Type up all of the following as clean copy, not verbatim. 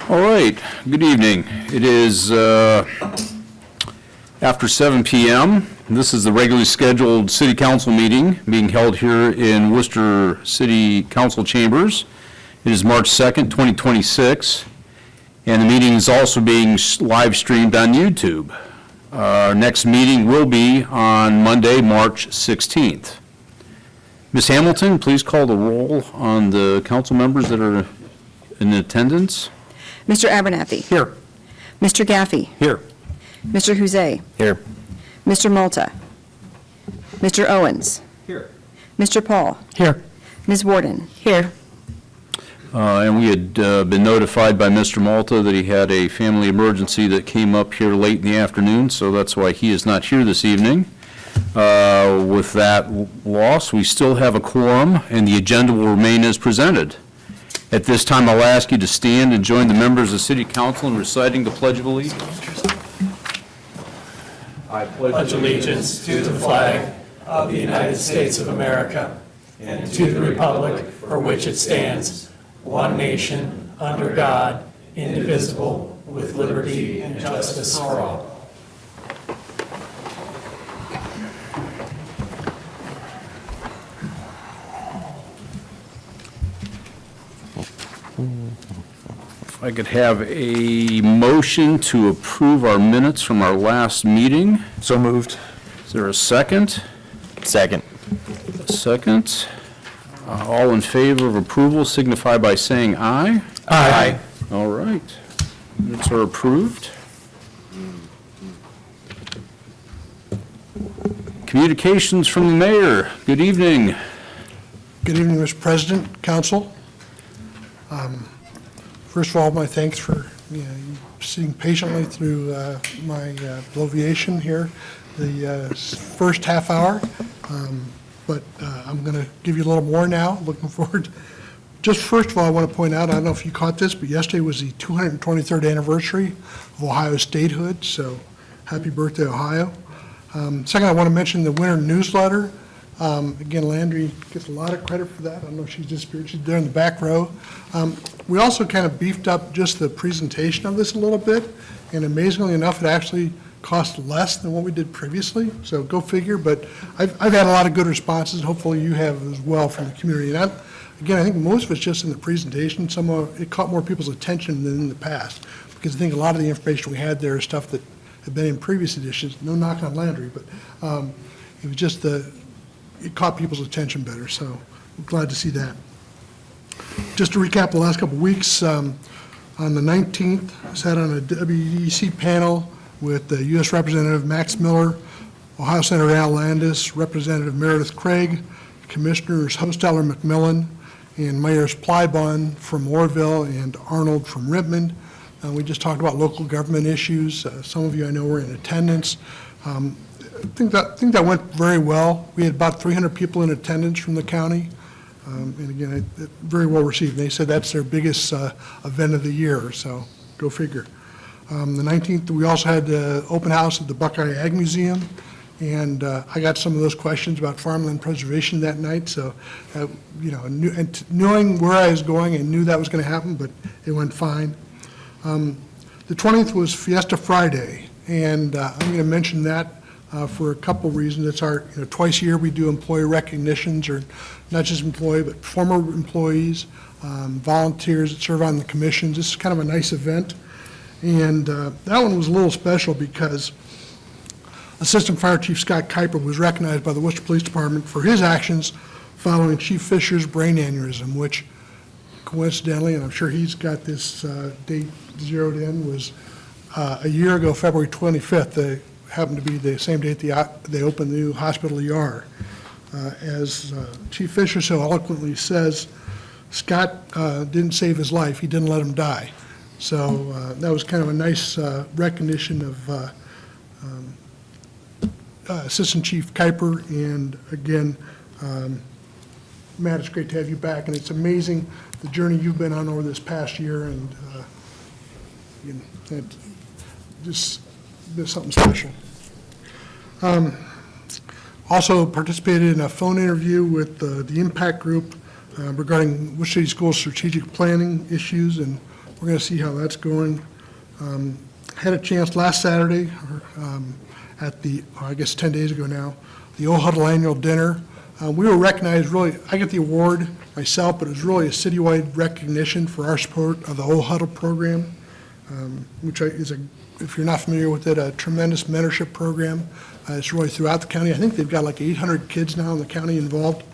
All right, good evening. It is after 7 p.m. This is the regularly scheduled city council meeting being held here in Wooster City Council Chambers. It is March 2nd, 2026, and the meeting is also being live streamed on YouTube. Our next meeting will be on Monday, March 16th. Ms. Hamilton, please call the roll on the council members that are in attendance. Mr. Abernathy. Here. Mr. Gaffey. Here. Mr. Huzay. Here. Mr. Malta. Mr. Owens. Here. Mr. Paul. Here. Ms. Warden. Here. And we had been notified by Mr. Malta that he had a family emergency that came up here late in the afternoon, so that's why he is not here this evening. With that loss, we still have a quorum, and the agenda will remain as presented. At this time, I'll ask you to stand and join the members of City Council in reciting the Pledge of Allegiance. I pledge allegiance to the flag of the United States of America and to the republic for which it stands, one nation, under God, indivisible, with liberty and justice for all. If I could have a motion to approve our minutes from our last meeting. So moved. Is there a second? Second. A second. All in favor of approval signify by saying aye. Aye. All right. Minutes are approved. Communications from the mayor. Good evening. Good evening, Mr. President, Council. First of all, my thanks for sitting patiently through my bloviation here, the first half hour. But I'm going to give you a little more now, looking forward. Just first of all, I want to point out, I don't know if you caught this, but yesterday was the 223rd anniversary of Ohio statehood, so happy birthday, Ohio. Second, I want to mention the winter newsletter. Again, Landry gets a lot of credit for that. I don't know if she's disappeared. She's there in the back row. We also kind of beefed up just the presentation of this a little bit, and amazingly enough, it actually cost less than what we did previously, so go figure. But I've had a lot of good responses. Hopefully you have as well from the community. And again, I think most of it's just in the presentation. It caught more people's attention than in the past, because I think a lot of the information we had there is stuff that had been in previous editions. No knock on Landry, but it was just it caught people's attention better, so I'm glad to see that. Just to recap the last couple of weeks, on the 19th, I sat on a WEC panel with the U.S. Representative Max Miller, Ohio Senator Al Landis, Representative Meredith Craig, Commissioners Hosteller McMillan, and Mayors Plybon from Orville and Arnold from Rittman. We just talked about local government issues. Some of you I know were in attendance. I think that went very well. We had about 300 people in attendance from the county, and again, very well received. They said that's their biggest event of the year, so go figure. The 19th, we also had the open house at the Buckeye Ag Museum, and I got some of those questions about farmland preservation that night, so knowing where I was going, I knew that was going to happen, but it went fine. The 20th was Fiesta Friday, and I'm going to mention that for a couple reasons. It's our, twice a year we do employee recognitions, or not just employee, but former employees, volunteers that serve on the commissions. This is kind of a nice event. And that one was a little special because Assistant Fire Chief Scott Kuiper was recognized by the Worcester Police Department for his actions following Chief Fisher's brain aneurysm, which coincidentally, and I'm sure he's got this date zeroed in, was a year ago, February 25th. They happened to be the same date they opened the new hospital ER. As Chief Fisher so eloquently says, Scott didn't save his life, he didn't let him die. So that was kind of a nice recognition of Assistant Chief Kuiper, and again, Matt, it's great to have you back, and it's amazing the journey you've been on over this past year, and just something special. Also participated in a phone interview with the Impact Group regarding Wooster City Schools strategic planning issues, and we're going to see how that's going. Had a chance last Saturday at the, I guess 10 days ago now, the O Huddle Annual Dinner. We were recognized, really, I get the award myself, but it was really a citywide recognition for our support of the O Huddle program, which is, if you're not familiar with it, a tremendous mentorship program. It's really throughout the county. I think they've got like 800 kids now in the county involved.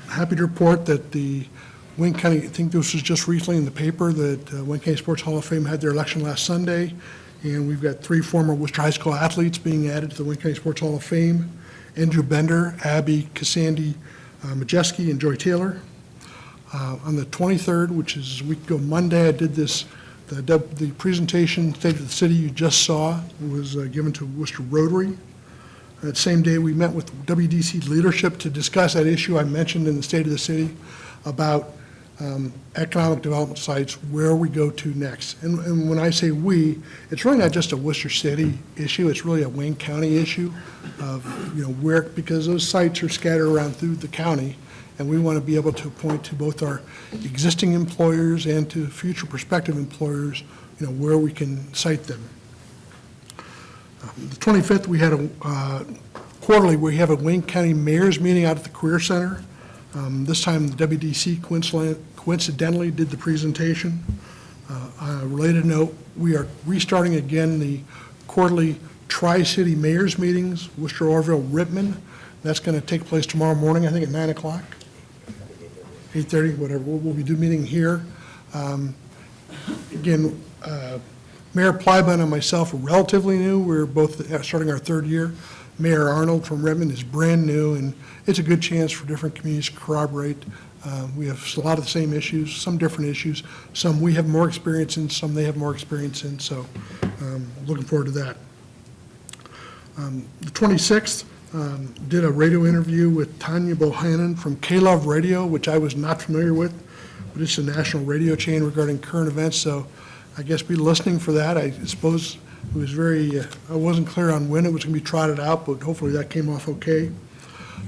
Happy to report that the Wayne County, I think this was just recently in the paper, that Wayne County Sports Hall of Fame had their election last Sunday, and we've got 3 former Worcester High School athletes being added to the Wayne County Sports Hall of Fame: Andrew Bender, Abby Cassandi Majeski, and Joy Taylor. On the 23rd, which is a week ago Monday, I did this, the presentation, State of the City, you just saw, was given to Worcester Rotary. That same day, we met with WDC leadership to discuss that issue I mentioned in the State of the City about economic development sites, where we go to next. And when I say we, it's really not just a Worcester City issue, it's really a Wayne County issue of, where, because those sites are scattered around through the county, and we want to be able to point to both our existing employers and to future prospective employers, where we can cite them. The 25th, we had a quarterly, we have a Wayne County Mayor's meeting out at the Career Center. This time, the WDC coincidentally did the presentation. On a related note, we are restarting again the quarterly Tri-City Mayors meetings, Worcester, Orville, Rittman. That's going to take place tomorrow morning, I think at 9 o'clock, 8:30, whatever. We'll be doing meeting here. Again, Mayor Plyban and myself are relatively new. We're both starting our 3rd year. Mayor Arnold from Redmond is brand new, and it's a good chance for different communities to corroborate. We have a lot of the same issues, some different issues. Some we have more experience in, some they have more experience in, so looking forward to that. The 26th, did a radio interview with Tanya Bohannon from K-Love Radio, which I was not familiar with, but it's a national radio chain regarding current events, so I guess be listening for that. I suppose it was I wasn't clear on when it was going to be trotted out, but hopefully that came off okay.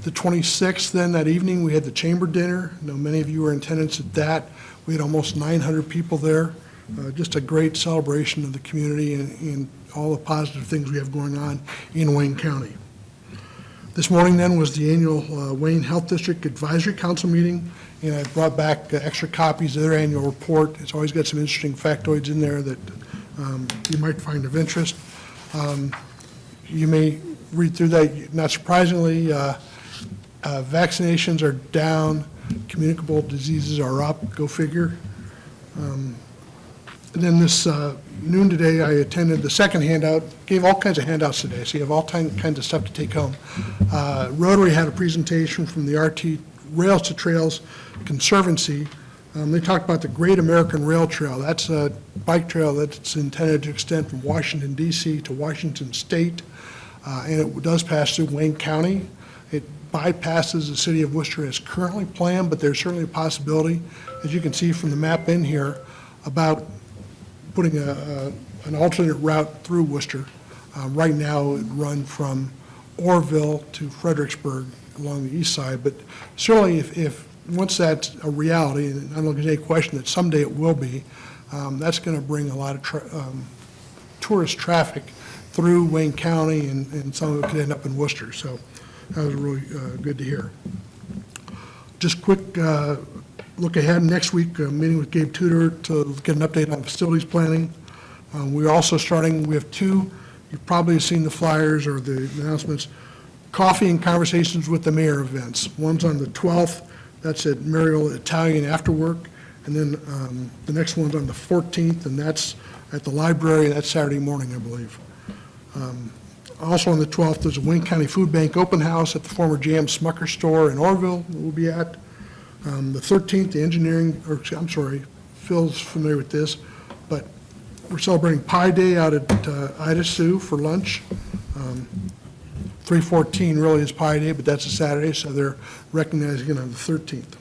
The 26th, then, that evening, we had the chamber dinner. I know many of you were in attendance at that. We had almost 900 people there. Just a great celebration of the community and all the positive things we have going on in Wayne County. This morning, then, was the annual Wayne Health District Advisory Council meeting, and I brought back extra copies of their annual report. It's always got some interesting factoids in there that you might find of interest. You may read through that. Not surprisingly, vaccinations are down, communicable diseases are up, go figure. And then this noon today, I attended the second handout, gave all kinds of handouts today, so you have all kinds of stuff to take home. Rotary had a presentation from the RT Rails to Trails Conservancy. They talked about the Great American Rail Trail. That's a bike trail that's intended to extend from Washington, D.C. to Washington State, and it does pass through Wayne County. It bypasses the city of Worcester as currently planned, but there's certainly a possibility, as you can see from the map in here, about putting an alternate route through Worcester. Right now, it would run from Orville to Fredericksburg along the east side, but certainly if once that's a reality, and I don't think there's any question that someday it will be, that's going to bring a lot of tourist traffic through Wayne County, and some of it could end up in Worcester. So that was really good to hear. Just quick look ahead. Next week, a meeting with Gabe Tudor to get an update on facilities planning. We're also starting, we have 2, you've probably seen the flyers or the announcements, coffee and conversations with the mayor events. One's on the 12th, that's at Mariel Italian after work, and then the next one's on the 14th, and that's at the library, that's Saturday morning, I believe. Also on the 12th, there's a Wayne County Food Bank open house at the former J.M. Smucker store in Orville that we'll be at. The 13th, the engineering, or I'm sorry, Phil's familiar with this, but we're celebrating Pi Day out at Ida Sue for lunch. 3/14 really is Pi Day, but that's a Saturday, so they're recognizing it on the 13th.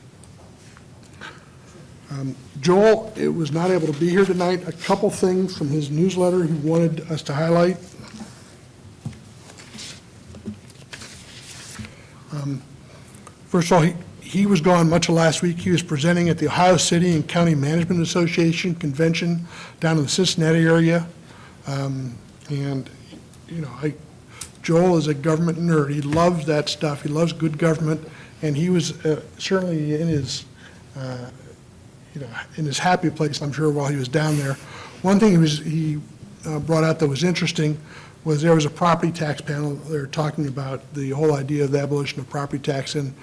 Joel was not able to be here tonight. A couple things from his newsletter he wanted us to highlight. First of all, he was gone much of last week. He was presenting at the Ohio City and County Management Association Convention down in the Cincinnati area. And, you know, Joel is a government nerd. He loves that stuff. He loves good government. And he was certainly in his, in his happy place, I'm sure, while he was down there. One thing he brought out that was interesting was there was a property tax panel. They were talking about the whole idea of the abolition of property tax. And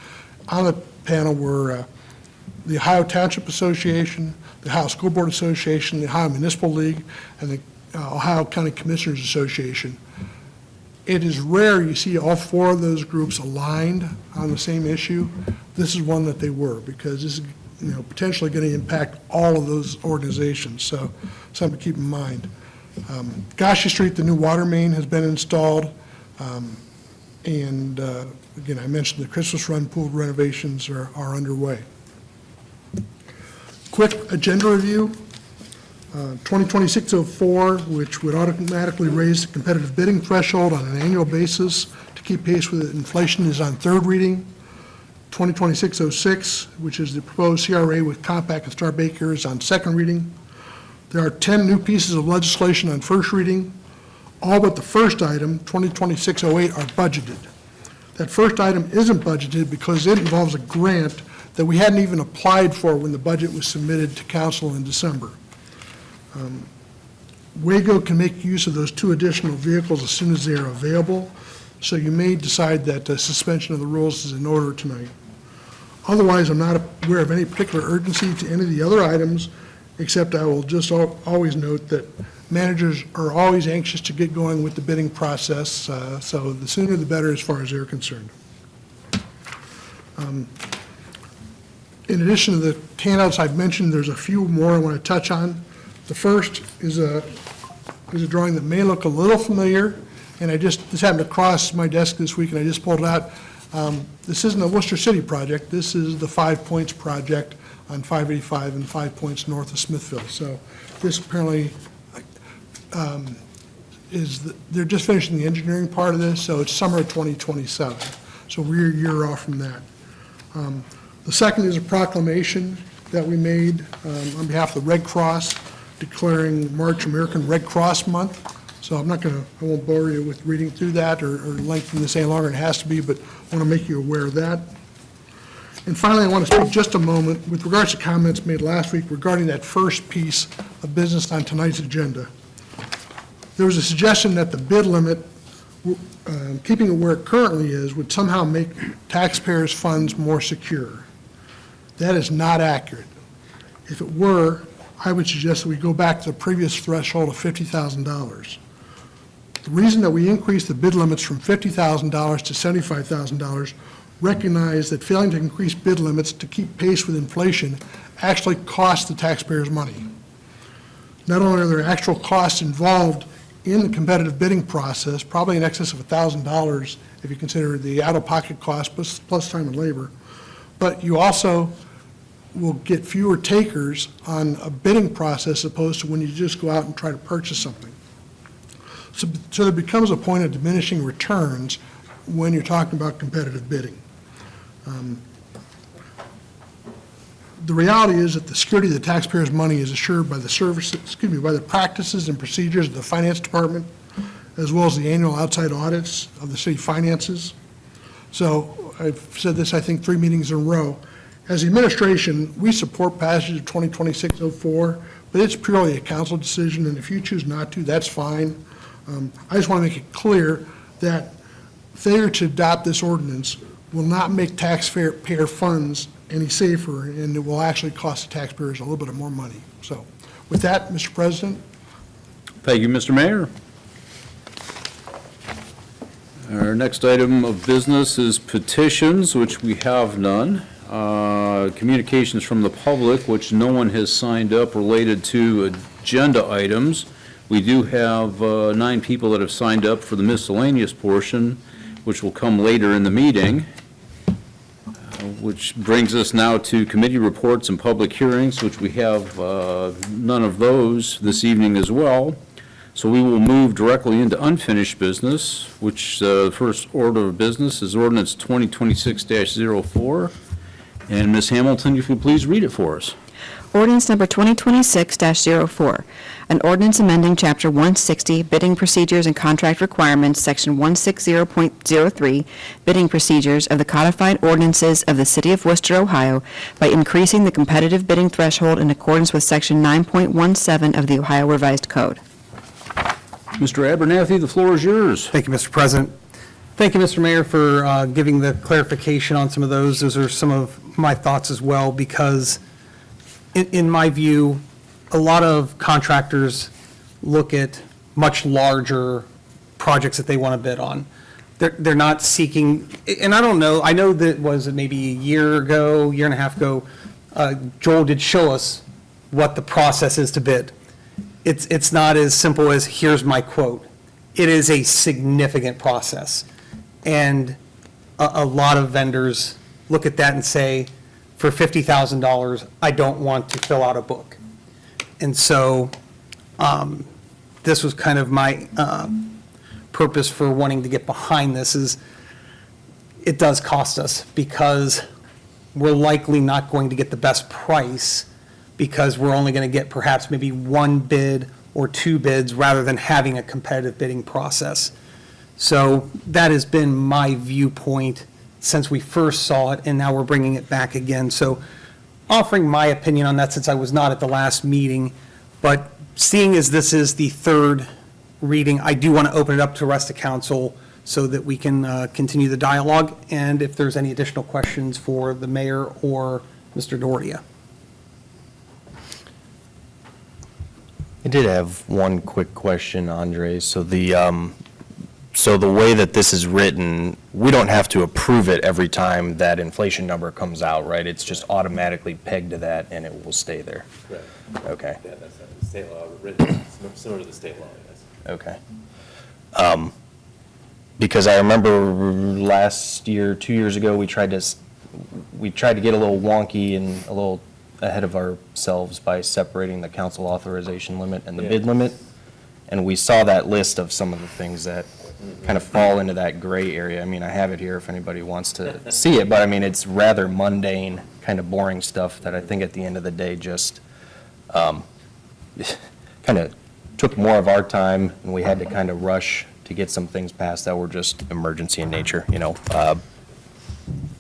on the panel were the Ohio Township Association, the Ohio School Board Association, the Ohio Municipal League, and the Ohio County Commissioners Association. It is rare you see all four of those groups aligned on the same issue. This is one that they were, because this is, you know, potentially going to impact all of those organizations, so something to keep in mind. Gosha Street, the new water main has been installed, and again, I mentioned the Christmas Run pool renovations are underway. Quick agenda review. 2026-04, which would automatically raise the competitive bidding threshold on an annual basis to keep pace with inflation, is on third reading. 2026-06, which is the proposed CRA with Compact and Star Baker, is on second reading. There are 10 new pieces of legislation on first reading. All but the first item, 2026-08, are budgeted. That first item isn't budgeted because it involves a grant that we hadn't even applied for when the budget was submitted to council in December. Wago can make use of those two additional vehicles as soon as they are available, so you may decide that suspension of the rules is in order tonight. Otherwise, I'm not aware of any particular urgency to any of the other items, except I will just always note that managers are always anxious to get going with the bidding process, so the sooner the better as far as they're concerned. In addition to the handouts I've mentioned, there's a few more I want to touch on. The first is a drawing that may look a little familiar, and this happened to cross my desk this week, and I just pulled it out. This isn't a Wooster City project. This is the 5 Points project on 585 and 5 Points north of Smithville. So this apparently they're just finishing the engineering part of this, so it's summer of 2027. So we're a year off from that. The second is a proclamation that we made on behalf of the Red Cross, declaring March American Red Cross Month. So I won't bore you with reading through that or lengthen this any longer than it has to be, but I want to make you aware of that. And finally, I want to speak just a moment with regards to comments made last week regarding that first piece of business on tonight's agenda. There was a suggestion that the bid limit, keeping it where it currently is, would somehow make taxpayers' funds more secure. That is not accurate. If it were, I would suggest that we go back to the previous threshold of $50,000. The reason that we increased the bid limits from $50,000 to $75,000 recognize that failing to increase bid limits to keep pace with inflation actually costs the taxpayers money. Not only are there actual costs involved in the competitive bidding process, probably in excess of $1,000 if you consider the out-of-pocket cost plus time and labor, but you also will get fewer takers on a bidding process as opposed to when you just go out and try to purchase something. So there becomes a point of diminishing returns when you're talking about competitive bidding. The reality is that the security of the taxpayers' money is assured by by the practices and procedures of the finance department, as well as the annual outside audits of the city finances. So I've said this, I think, 3 meetings in a row. As the administration, we support passage of 2026-04, but it's purely a council decision, and if you choose not to, that's fine. I just want to make it clear that failure to adopt this ordinance will not make taxpayer funds any safer, and it will actually cost the taxpayers a little bit more money. So with that, Mr. President. Thank you, Mr. Mayor. Our next item of business is petitions, which we have none. Communications from the public, which no one has signed up related to agenda items. We do have 9 people that have signed up for the miscellaneous portion, which will come later in the meeting, which brings us now to committee reports and public hearings, which we have none of those this evening as well. So we will move directly into unfinished business, which the first order of business is ordinance 2026-04. And Ms. Hamilton, if you please read it for us. Ordinance number 2026-04, an ordinance amending Chapter 160 Bidding Procedures and Contract Requirements, Section 160.03, Bidding Procedures of the Codified Ordinances of the City of Worcester, Ohio, by increasing the competitive bidding threshold in accordance with Section 9.17 of the Ohio Revised Code. Mr. Abernathy, the floor is yours. Thank you, Mr. President. Thank you, Mr. Mayor, for giving the clarification on some of those. Those are some of my thoughts as well, because in my view, a lot of contractors look at much larger projects that they want to bid on. They're not seeking, and I don't know, I know that was maybe a year ago, year and a half ago, Joel did show us what the process is to bid. It's not as simple as, here's my quote. It is a significant process. And a lot of vendors look at that and say, for $50,000, I don't want to fill out a book. And so this was kind of my purpose for wanting to get behind this, is it does cost us, because we're likely not going to get the best price, because we're only going to get perhaps maybe one bid or two bids rather than having a competitive bidding process. So that has been my viewpoint since we first saw it, and now we're bringing it back again. So offering my opinion on that, since I was not at the last meeting, but seeing as this is the third reading, I do want to open it up to the rest of council so that we can continue the dialogue, and if there's any additional questions for the mayor or Mr. Doria. I did have one quick question, Andre. So the way that this is written, we don't have to approve it every time that inflation number comes out, right? It's just automatically pegged to that and it will stay there. Correct. Okay, Yeah, that's how the state law written, similar to the state law, yes. okay. Because I remember last year, 2 years ago, we tried to get a little wonky and a little ahead of ourselves by separating the council authorization limit and the bid limit. And we saw that list of some of the things that kind of fall into that gray area. I mean, I have it here if anybody wants to see it, but I mean, it's rather mundane, kind of boring stuff that I think at the end of the day just kind of took more of our time, and we had to kind of rush to get some things passed that were just emergency in nature,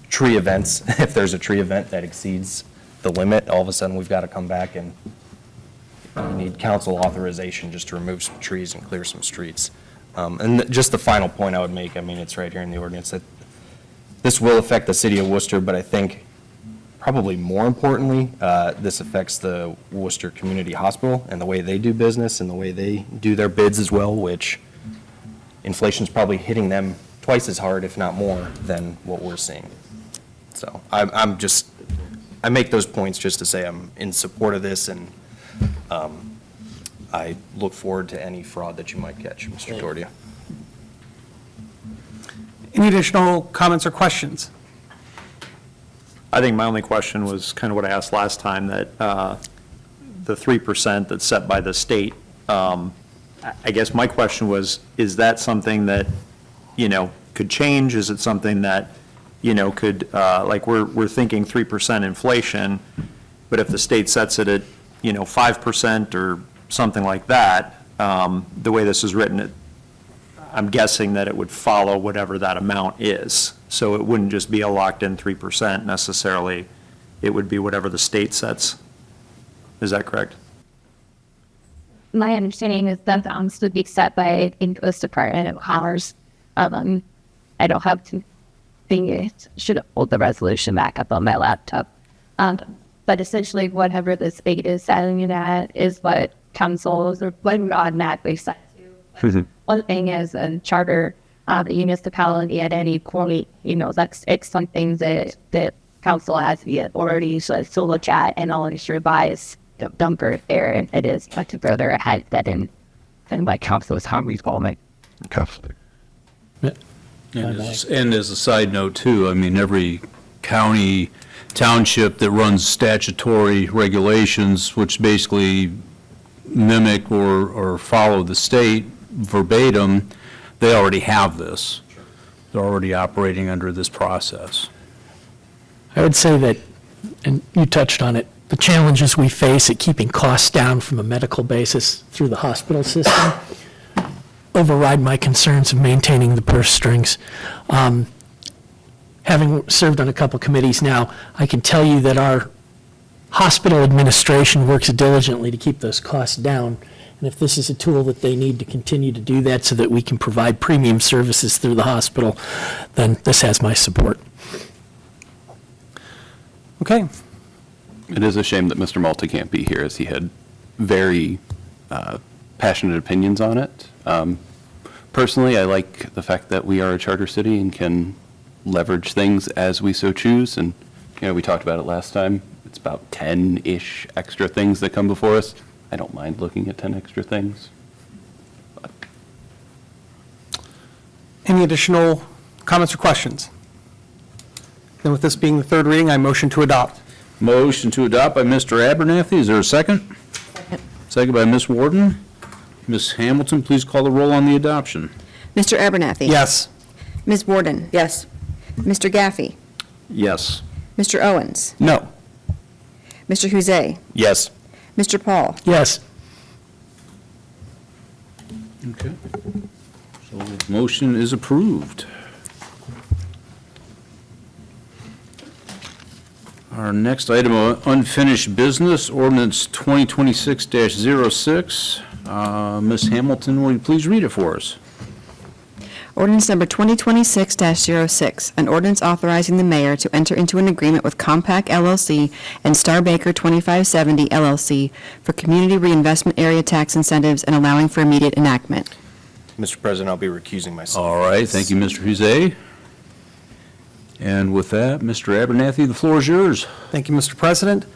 tree events. If there's a tree event that exceeds the limit, all of a sudden we've got to come back and we need council authorization just to remove some trees and clear some streets. And just the final point I would make, I mean, it's right here in the ordinance, that this will affect the city of Worcester, but I think probably more importantly, this affects the Worcester Community Hospital and the way they do business and the way they do their bids as well, which inflation's probably hitting them twice as hard, if not more, than what we're seeing. So I make those points just to say I'm in support of this, and I look forward to any fraud that you might catch, Mr. Tordia. Any additional comments or questions? I think my only question was kind of what I asked last time, that the 3% that's set by the state, I guess my question was, is that something that, could change? Is it something that, could, like we're thinking 3% inflation, but if the state sets it at, 5% or something like that, the way this is written, I'm guessing that it would follow whatever that amount is. So it wouldn't just be a locked-in 3% necessarily. It would be whatever the state sets. Is that correct? My understanding is that amounts would be set by the U.S. Department of Commerce. I don't have to think it should hold the resolution back up on my laptop. But essentially, whatever the state is setting it at is what councils are automatically set to. One thing is a charter, the municipality at any point, it's something that council has the authority to look at and always revise the number there, and it is much further ahead than what council is how we call it. And as a side note too, I mean, every county, township that runs statutory regulations, which basically mimic or follow the state verbatim, they already have this. They're already operating under this process. I would say that and you touched on it, the challenges we face at keeping costs down from a medical basis through the hospital system override my concerns of maintaining the purse strings. Having served on a couple committees now, I can tell you that our hospital administration works diligently to keep those costs down. And if this is a tool that they need to continue to do that so that we can provide premium services through the hospital, then this has my support. Okay. It is a shame that Mr. Malta can't be here, as he had very passionate opinions on it. Personally, I like the fact that we are a charter city and can leverage things as we so choose. And, we talked about it last time. It's about 10-ish extra things that come before us. I don't mind looking at 10 extra things. Any additional comments or questions? Then with this being the third reading, I motion to adopt. Motion to adopt by Mr. Abernathy. Is there a second? Second by Ms. Warden. Ms. Hamilton, please call the roll on the adoption. Mr. Abernathy. Yes. Ms. Warden. Yes. Mr. Gaffey. Yes. Mr. Owens. No. Mr. Huzay. Yes. Mr. Paul. Yes. Okay. So the motion is approved. Our next item of unfinished business, ordinance 2026-06. Ms. Hamilton, will you please read it for us? Ordinance number 2026-06, an ordinance authorizing the mayor to enter into an agreement with Compact LLC and Star Baker 2570 LLC for community reinvestment area tax incentives and allowing for immediate enactment. Mr. President, I'll be recusing myself. All right, thank you, Mr. Huzay. And with that, Mr. Abernathy, the floor is yours. Thank you, Mr. President.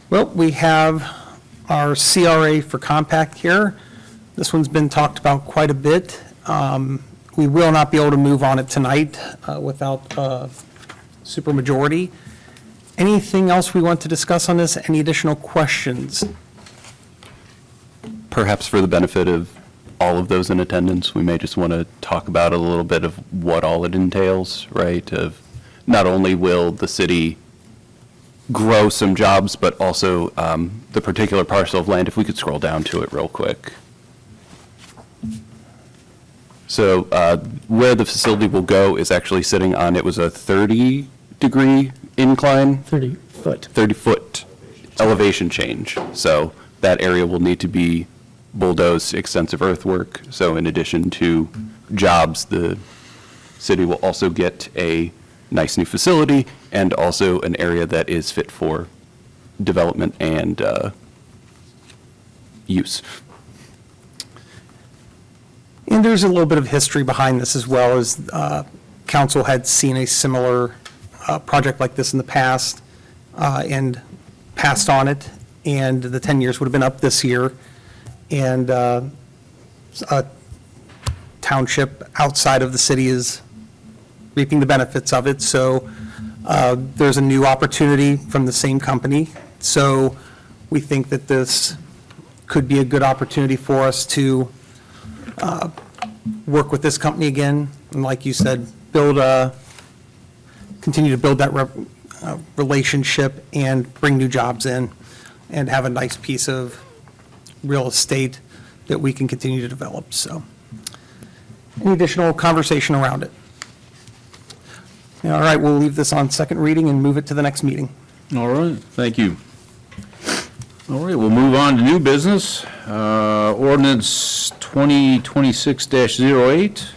Well, we have our CRA for Compact here. This one's been talked about quite a bit. We will not be able to move on it tonight without supermajority. Anything else we want to discuss on this? Any additional questions? Perhaps for the benefit of all of those in attendance, we may just want to talk about a little bit of what all it entails, right? Of not only will the city grow some jobs, but also the particular parcel of land, if we could scroll down to it real quick. So where the facility will go is actually sitting on, it was a 30-degree incline, 30-foot. 30-foot elevation change. So that area will need to be bulldozed, extensive earthwork. So in addition to jobs, the city will also get a nice new facility and also an area that is fit for development and use. And there's a little bit of history behind this as well, as council had seen a similar project like this in the past and passed on it, and the 10 years would have been up this year. And a township outside of the city is reaping the benefits of it. So there's a new opportunity from the same company. So we think that this could be a good opportunity for us to work with this company again, and like you said, continue to build that relationship and bring new jobs in and have a nice piece of real estate that we can continue to develop. So any additional conversation around it? All right, we'll leave this on second reading and move it to the next meeting. All right, thank you. All right, we'll move on to new business. Ordinance 2026-08.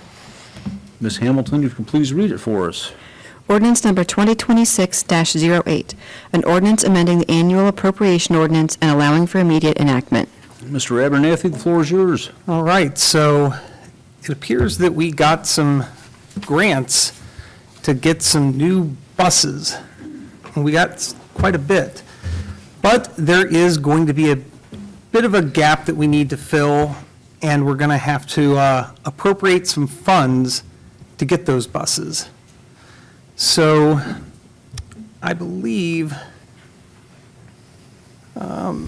Ms. Hamilton, if you can please read it for us. Ordinance number 2026-08, an ordinance amending the annual appropriation ordinance and allowing for immediate enactment. Mr. Abernathy, the floor is yours. All right, so it appears that we got some grants to get some new buses, and we got quite a bit. But there is going to be a bit of a gap that we need to fill, and we're going to have to appropriate some funds to get those buses. So I believe, oh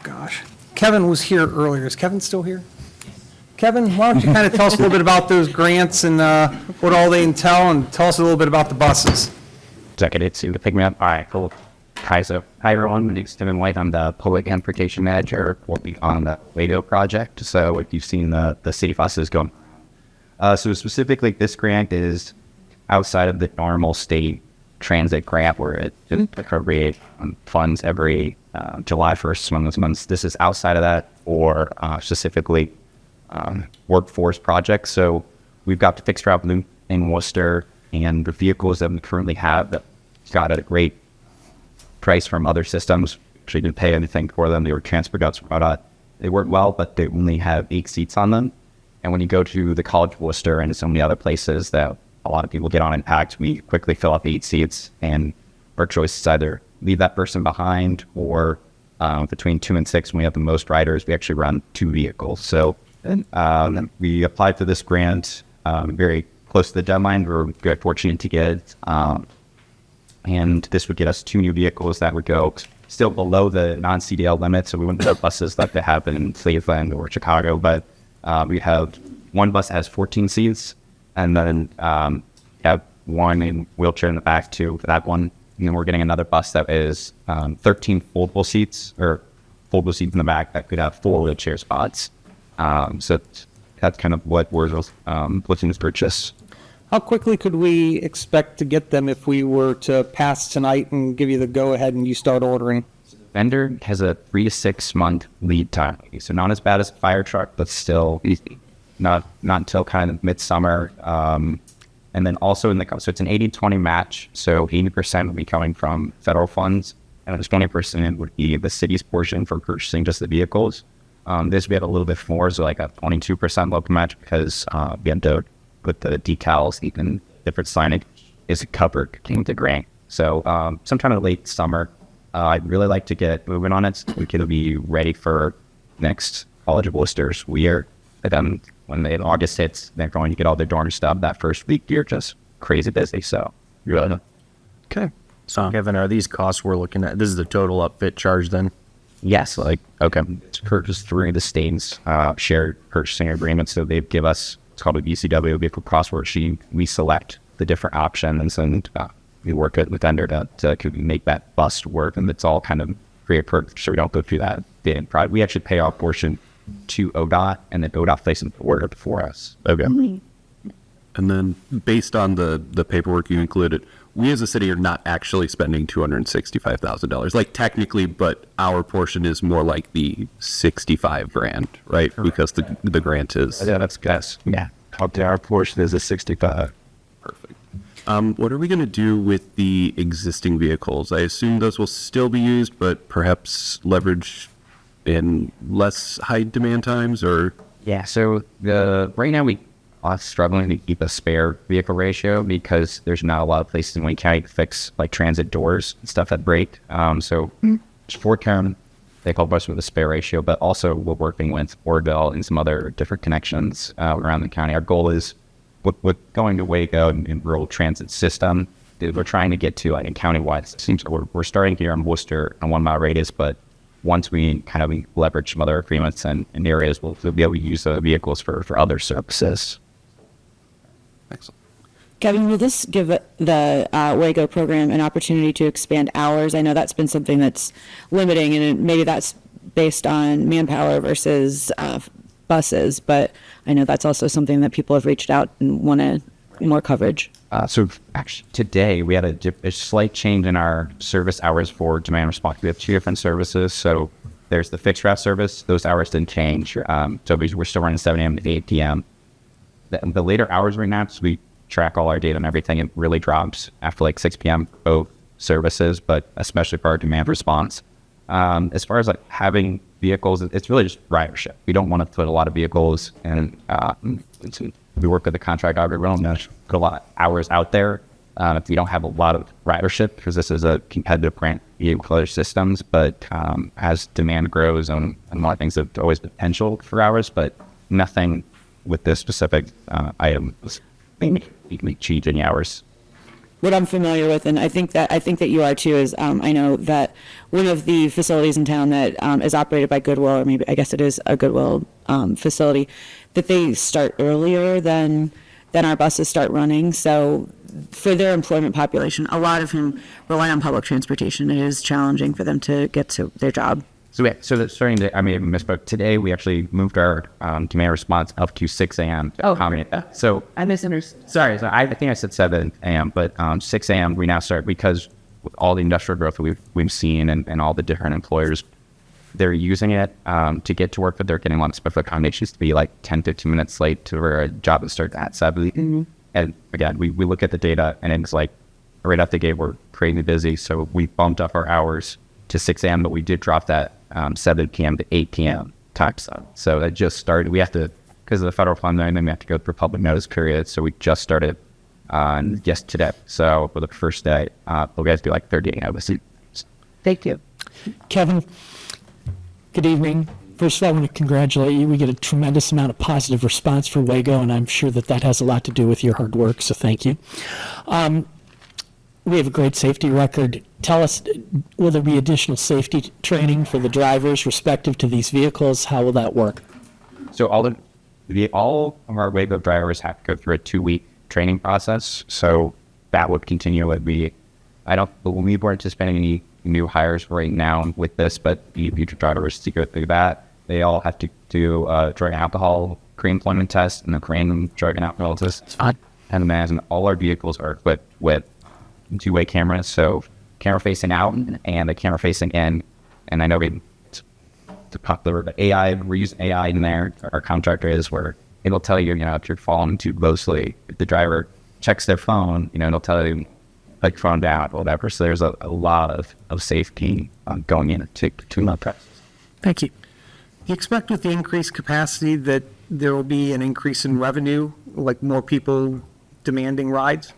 gosh, Kevin was here earlier. Is Kevin still here? Kevin, why don't you kind of tell us a little bit about those grants and what all they entail, and tell us a little bit about the buses. Executive to pick me up. All right, cool. Hi, everyone. My name is Tim White. I'm the public transportation manager working on the Wago project. So if you've seen the city buses going. So specifically, this grant is outside of the normal state transit grant where it appropriate funds every July 1st, one of those months. This is outside of that, or specifically workforce projects. So we've got the fixed route loop in Worcester, and the vehicles that we currently have that got at a great price from other systems. Actually didn't pay anything for them. They were transferred out from ODOT. They work well, but they only have 8 seats on them. And when you go to the College of Wooster and so many other places that a lot of people get on Impact, we quickly fill up 8 seats, and our choice is either leave that person behind, or between 2 and 6, when we have the most riders, we actually run 2 vehicles. So we applied for this grant very close to the deadline. We were very fortunate to get it. And this would get us 2 new vehicles that would go still below the non-CDL limit. So we wouldn't have buses like they have in Cleveland or Chicago, but we have one bus that has 14 seats, and then have one in wheelchair in the back too for that one. And then we're getting another bus that is 13 foldable seats, or foldable seats in the back that could have 4 wheelchair spots. So that's kind of what we're looking to purchase. How quickly could we expect to get them if we were to pass tonight and give you the go-ahead and you start ordering? Vendor has a 3 to 6 month lead time, so not as bad as a fire truck, but still not until kind of midsummer. And then also so it's an 80-20 match, so 80% would be coming from federal funds, and 20% would be the city's portion for purchasing just the vehicles. This we had a little bit more, so like a 22% local match, because we had to put the decals, even different signage is covered in the grant. So sometime in late summer, I'd really like to get moving on it. We could be ready for next College of Worcester's year. And then when August hits, they're going to get all their dorm stuff. That first week, you're just crazy busy. So really. Okay. So Kevin, are these costs we're looking at? This is the total upfit charge then? Yes, okay. It's purchased through the state's shared purchasing agreement. So they give us, it's called a VCW, vehicle cost worksheet. We select the different options, and we work with vendor to make that bus work, and it's all kind of free of purchase, so we don't go through that bid. We actually pay our portion to ODOT, and then ODOT places the order for us. Okay. And then based on the paperwork you included, we as a city are not actually spending $265,000, like technically, but our portion is more like the 65 grand, right? Because the grant is. Yeah, that's guess. Yeah. Our portion is a 65. Perfect. What are we going to do with the existing vehicles? I assume those will still be used, but perhaps leverage in less high demand times, or? Yeah, so right now we are struggling to keep a spare vehicle ratio because there's not a lot of places in Wayne County to fix like transit doors and stuff that break. So Fort County, they call us with a spare ratio, but also we're working with Orville and some other different connections around the county. Our goal is with going to Waco and rural transit system, we're trying to get to like a countywide system. So we're starting here in Worcester on 1 mile radius, but once we kind of leverage some other agreements and areas, we'll be able to use the vehicles for other services. Excellent. Kevin, will this give the Wago program an opportunity to expand hours? I know that's been something that's limiting, and maybe that's based on manpower versus buses, but I know that's also something that people have reached out and wanted more coverage. So actually today we had a slight change in our service hours for demand response. We have 2 different services. So there's the fixed route service. Those hours didn't change. So we're still running 7 a.m. to 8 p.m. The later hours right now, so we track all our data and everything, it really drops after like 6 p.m. both services, but especially for our demand response. As far as like having vehicles, it's really just ridership. We don't want to put a lot of vehicles, and we work with the contract operator. We don't want to put a lot of hours out there if we don't have a lot of ridership, because this is a competitive grant for other systems. But as demand grows, and a lot of things have always potential for hours, but nothing with this specific item we can change any hours. what I'm familiar with, and I think that you are too, is I know that one of the facilities in town that is operated by Goodwill, or maybe I guess it is a Goodwill facility, that they start earlier than our buses start running. So for their employment population, a lot of whom rely on public transportation, it is challenging for them to get to their job. So that's starting to, I may have misspoke. Today, we actually moved our demand response up to 6 a.m. to accommodate that. So I misunderstood. sorry, so I think I said 7 a.m., but 6 a.m. we now start because with all the industrial growth that we've seen and all the different employers, they're using it to get to work, but they're getting a lot of special accommodations to be like 10, 15 minutes late to where a job would start at 7. Mm-hmm. And again, we look at the data and it's like right out the gate, we're crazy busy. So we bumped up our hours to 6 a.m., but we did drop that 7 p.m. to 8 p.m. time slot. So that just started. We have to, because of the federal funding, then we have to go through public notice period. So we just started yesterday. So for the first day, we'll get to do like 38 hours. Thank you. Kevin, good evening. First of all, I want to congratulate you. We get a tremendous amount of positive response for Wago, and I'm sure that has a lot to do with your hard work, so thank you. We have a great safety record. Tell us, will there be additional safety training for the drivers respective to these vehicles? How will that work? So all of our Wago drivers have to go through a 2-week training process. So that would continue. I don't believe we're anticipating any new hires right now with this, but the future drivers to go through that. They all have to do drug and alcohol pre-employment test and the random drug and alcohol test. It's fine. And then all our vehicles are equipped with 2-way cameras, so camera facing out and the camera facing in. And I know it's popular, but AI, we're using AI in there. Our contractor is where it'll tell you, if you're following too closely. If the driver checks their phone, it'll tell you, like, phone down or whatever. So there's a lot of safety going into that process. Thank you. You expect with the increased capacity that there will be an increase in revenue, like more people demanding rides?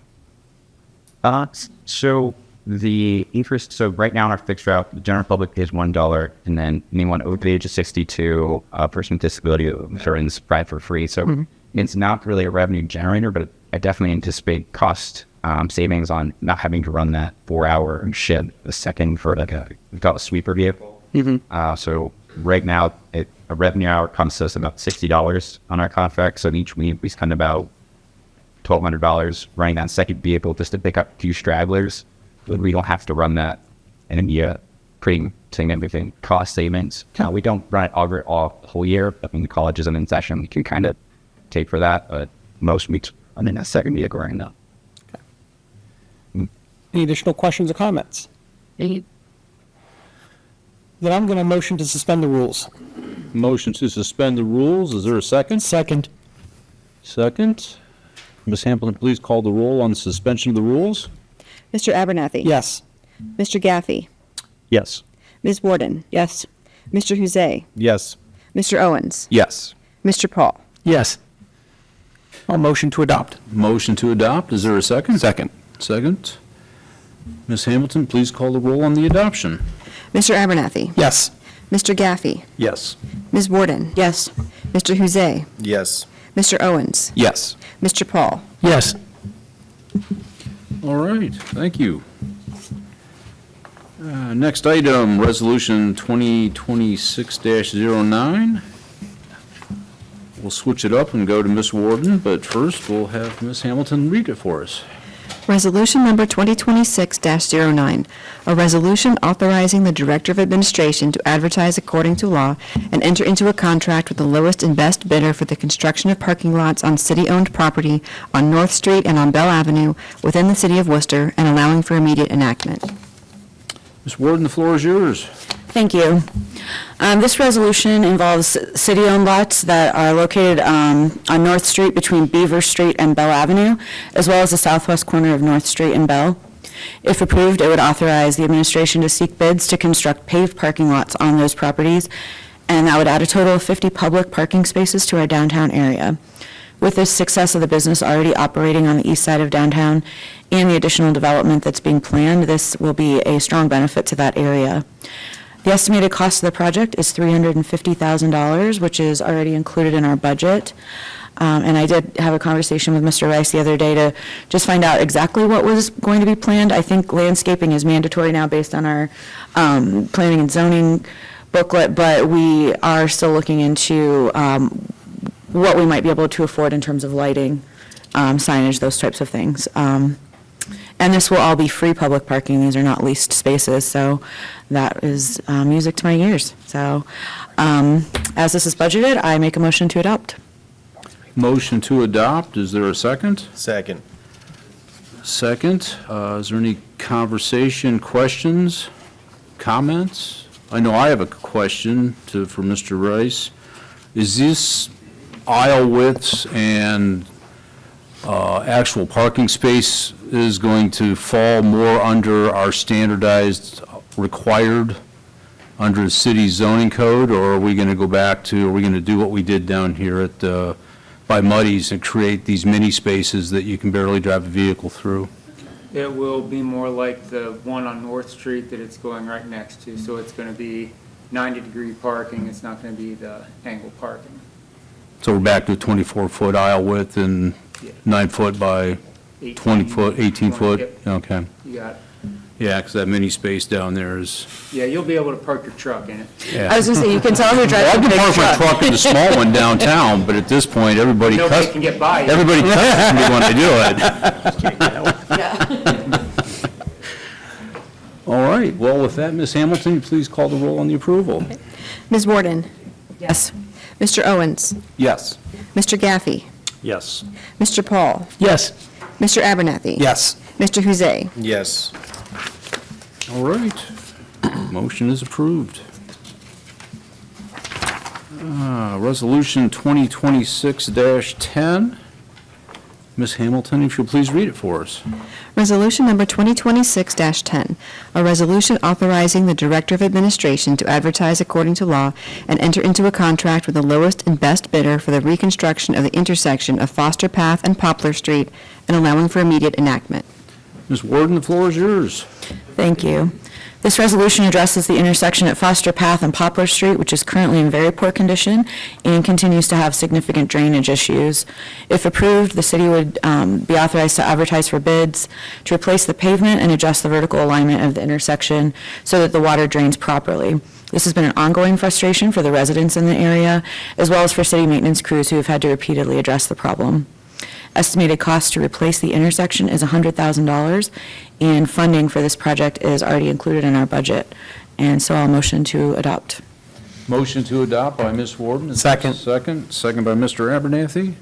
So the interest, so right now in our fixed route, the general public pays $1, and then anyone over the age of 62, a person with disability insurance, ride for free. So it's not really a revenue generator, but I definitely anticipate cost savings on not having to run that 4-hour shift a second for we've got a sweeper vehicle. So right now, a revenue hour comes to us about $60 on our contract. So each week we spend about $1,200 running that second vehicle just to pick up a few stragglers. But we don't have to run that, and it'd be a pretty significant cost savings. Now, we don't run it all the whole year, but when the college isn't in session, we can kind of take for that. But most weeks, I'm in that second vehicle right now. Any additional questions or comments? Then I'm going to motion to suspend the rules. Motion to suspend the rules. Is there a second? Second. Second. Ms. Hamilton, please call the roll on the suspension of the rules. Mr. Abernathy. Yes. Mr. Gaffey. Yes. Ms. Warden. Yes. Mr. Huzay. Yes. Mr. Owens. Yes. Mr. Paul. Yes. I'll motion to adopt. Motion to adopt. Is there a second? Second. Second. Ms. Hamilton, please call the roll on the adoption. Mr. Abernathy. Yes. Mr. Gaffey. Yes. Ms. Warden. Yes. Mr. Huzay. Yes. Mr. Owens. Yes. Mr. Paul. Yes. All right, thank you. Next item, Resolution 2026-09. We'll switch it up and go to Ms. Warden, but first we'll have Ms. Hamilton read it for us. Resolution number 2026-09, a resolution authorizing the Director of Administration to advertise according to law and enter into a contract with the lowest and best bidder for the construction of parking lots on city-owned property on North Street and on Bell Avenue within the city of Worcester and allowing for immediate enactment. Ms. Warden, the floor is yours. Thank you. This resolution involves city-owned lots that are located on North Street between Beaver Street and Bell Avenue, as well as the southwest corner of North Street and Bell. If approved, it would authorize the administration to seek bids to construct paved parking lots on those properties, and that would add a total of 50 public parking spaces to our downtown area. With the success of the business already operating on the east side of downtown and the additional development that's being planned, this will be a strong benefit to that area. The estimated cost of the project is $350,000, which is already included in our budget. And I did have a conversation with Mr. Rice the other day to just find out exactly what was going to be planned. I think landscaping is mandatory now based on our planning and zoning booklet, but we are still looking into what we might be able to afford in terms of lighting, signage, those types of things. And this will all be free public parking. These are not leased spaces, so that is music to my ears. So as this is budgeted, I make a motion to adopt. Motion to adopt, is there a second? Second. Second, is there any conversation, questions, comments? I know I have a question for Mr. Rice. Is this aisle widths and actual parking space is going to fall more under our standardized required under the city zoning code, or are we going to go back to, are we going to do what we did down here at, by Muddy's and create these mini spaces that you can barely drive a vehicle through? It will be more like the one on North Street that it's going right next to, so it's going to be 90-degree parking, it's not going to be the angle parking. So we're back to a 24-foot aisle width and 9 foot by 20 foot, 18 foot? Yep. Okay. You got it. Yeah, because that mini space down there is, Yeah, you'll be able to park your truck in it. yeah. I was going to say, you can tell who drives I a can big park my truck. truck in the small one downtown, but at this point, everybody Nobody can get by you. everybody cusses me when I do it. All right, well, with that, Ms. Hamilton, you please call the roll on the approval. Ms. Warden? Yes. Mr. Owens? Yes. Mr. Gaffey? Yes. Mr. Paul? Yes. Mr. Abernathy? Yes. Mr. Huzay? Yes. All right, motion is approved. Resolution 2026-10. Ms. Hamilton, if you'll please read it for us. Resolution number 2026-10, a resolution authorizing the Director of Administration to advertise according to law and enter into a contract with the lowest and best bidder for the reconstruction of the intersection of Foster Path and Poplar Street and allowing for immediate enactment. Ms. Warden, the floor is yours. Thank you. This resolution addresses the intersection at Foster Path and Poplar Street, which is currently in very poor condition and continues to have significant drainage issues. If approved, the city would be authorized to advertise for bids to replace the pavement and adjust the vertical alignment of the intersection so that the water drains properly. This has been an ongoing frustration for the residents in the area, as well as for city maintenance crews who have had to repeatedly address the problem. Estimated cost to replace the intersection is $100,000, and funding for this project is already included in our budget. And so I'll motion to adopt. Motion to adopt by Ms. Warden. Is Second. there a Second. Second by Mr. Abernathy.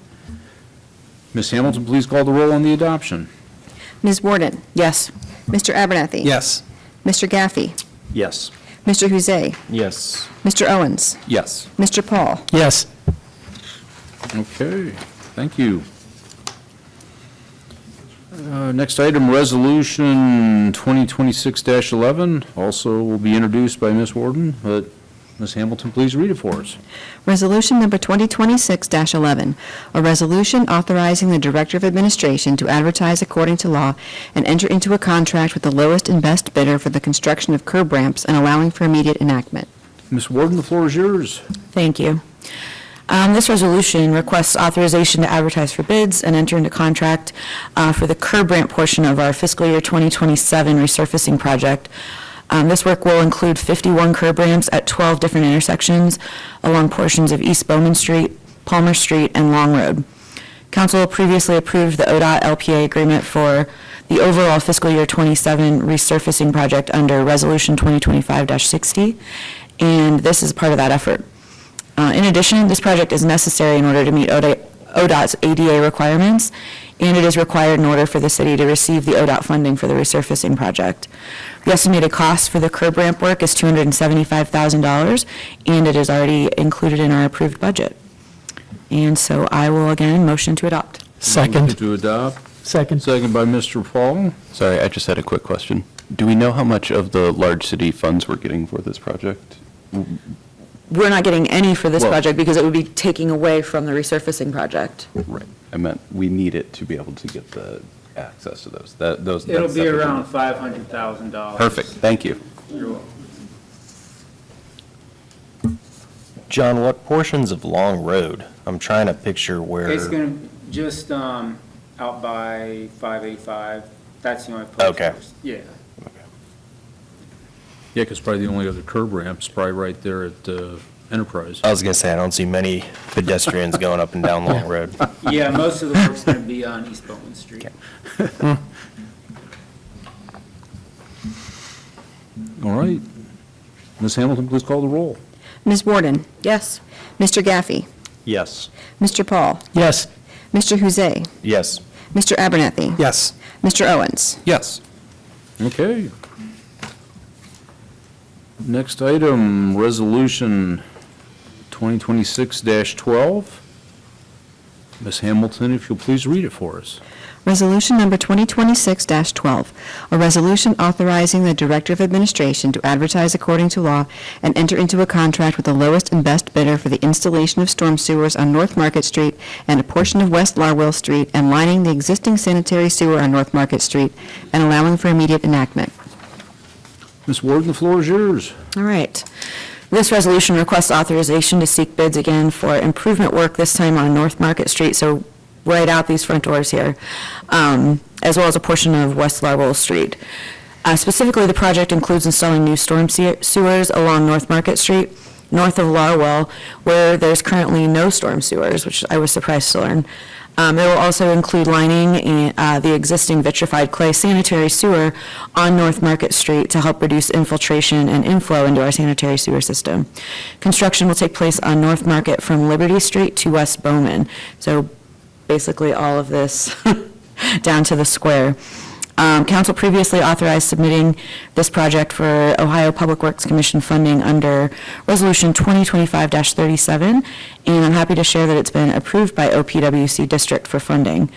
Ms. Hamilton, please call the roll on the adoption. Ms. Warden? Yes. Mr. Abernathy? Yes. Mr. Gaffey? Yes. Mr. Huzay? Yes. Mr. Owens? Yes. Mr. Paul? Yes. Okay, thank you. Next item, Resolution 2026-11, also will be introduced by Ms. Warden, but Ms. Hamilton, please read it for us. Resolution number 2026-11, a resolution authorizing the Director of Administration to advertise according to law and enter into a contract with the lowest and best bidder for the construction of curb ramps and allowing for immediate enactment. Ms. Warden, the floor is yours. Thank you. This resolution requests authorization to advertise for bids and enter into contract for the curb ramp portion of our fiscal year 2027 resurfacing project. This work will include 51 curb ramps at 12 different intersections along portions of East Bowman Street, Palmer Street, and Long Road. Council previously approved the ODOT LPA agreement for the overall fiscal year 27 resurfacing project under Resolution 2025-60, and this is part of that effort. In addition, this project is necessary in order to meet ODOT's ADA requirements, and it is required in order for the city to receive the ODOT funding for the resurfacing project. The estimated cost for the curb ramp work is $275,000, and it is already included in our approved budget. And so I will again motion to adopt. Motion Second. to adopt. Second. Second by Mr. Paul. Sorry, I just had a quick question. Do we know how much of the large city funds we're getting for this project? We're not getting any for this Well- project because it would be taking away from the resurfacing project. Right. I meant we need it to be able to get the access to those. Those. It'll that's be separate. around $500,000. Perfect, thank you. You're welcome. John, what portions of Long Road? I'm trying to picture where. It's gonna, just, out by 585, that's the only place. Okay. Yeah. Yeah, because probably the only other curb ramp's probably right there at Enterprise. I was gonna say, I don't see many pedestrians going up and down Long Road. Yeah, most of the work's gonna be on East Bowman Street. All right. Ms. Hamilton, please call the roll. Ms. Warden? Yes. Mr. Gaffey? Yes. Mr. Paul? Yes. Mr. Huzay? Yes. Mr. Abernathy? Yes. Mr. Owens? Yes. Okay. Next item, Resolution 2026-12. Ms. Hamilton, if you'll please read it for us. Resolution number 2026-12, a resolution authorizing the Director of Administration to advertise according to law and enter into a contract with the lowest and best bidder for the installation of storm sewers on North Market Street and a portion of West Larwell Street and lining the existing sanitary sewer on North Market Street and allowing for immediate enactment. Ms. Warden, the floor is yours. All right. This resolution requests authorization to seek bids again for improvement work, this time on North Market Street, so right out these front doors here, as well as a portion of West Larwell Street. Specifically, the project includes installing new storm sewers along North Market Street, north of Larwell, where there's currently no storm sewers, which I was surprised to learn. It will also include lining the existing vitrified clay sanitary sewer on North Market Street to help reduce infiltration and inflow into our sanitary sewer system. Construction will take place on North Market from Liberty Street to West Bowman. So basically all of this down to the square. Council previously authorized submitting this project for Ohio Public Works Commission funding under Resolution 2025-37, and I'm happy to share that it's been approved by OPWC District for funding.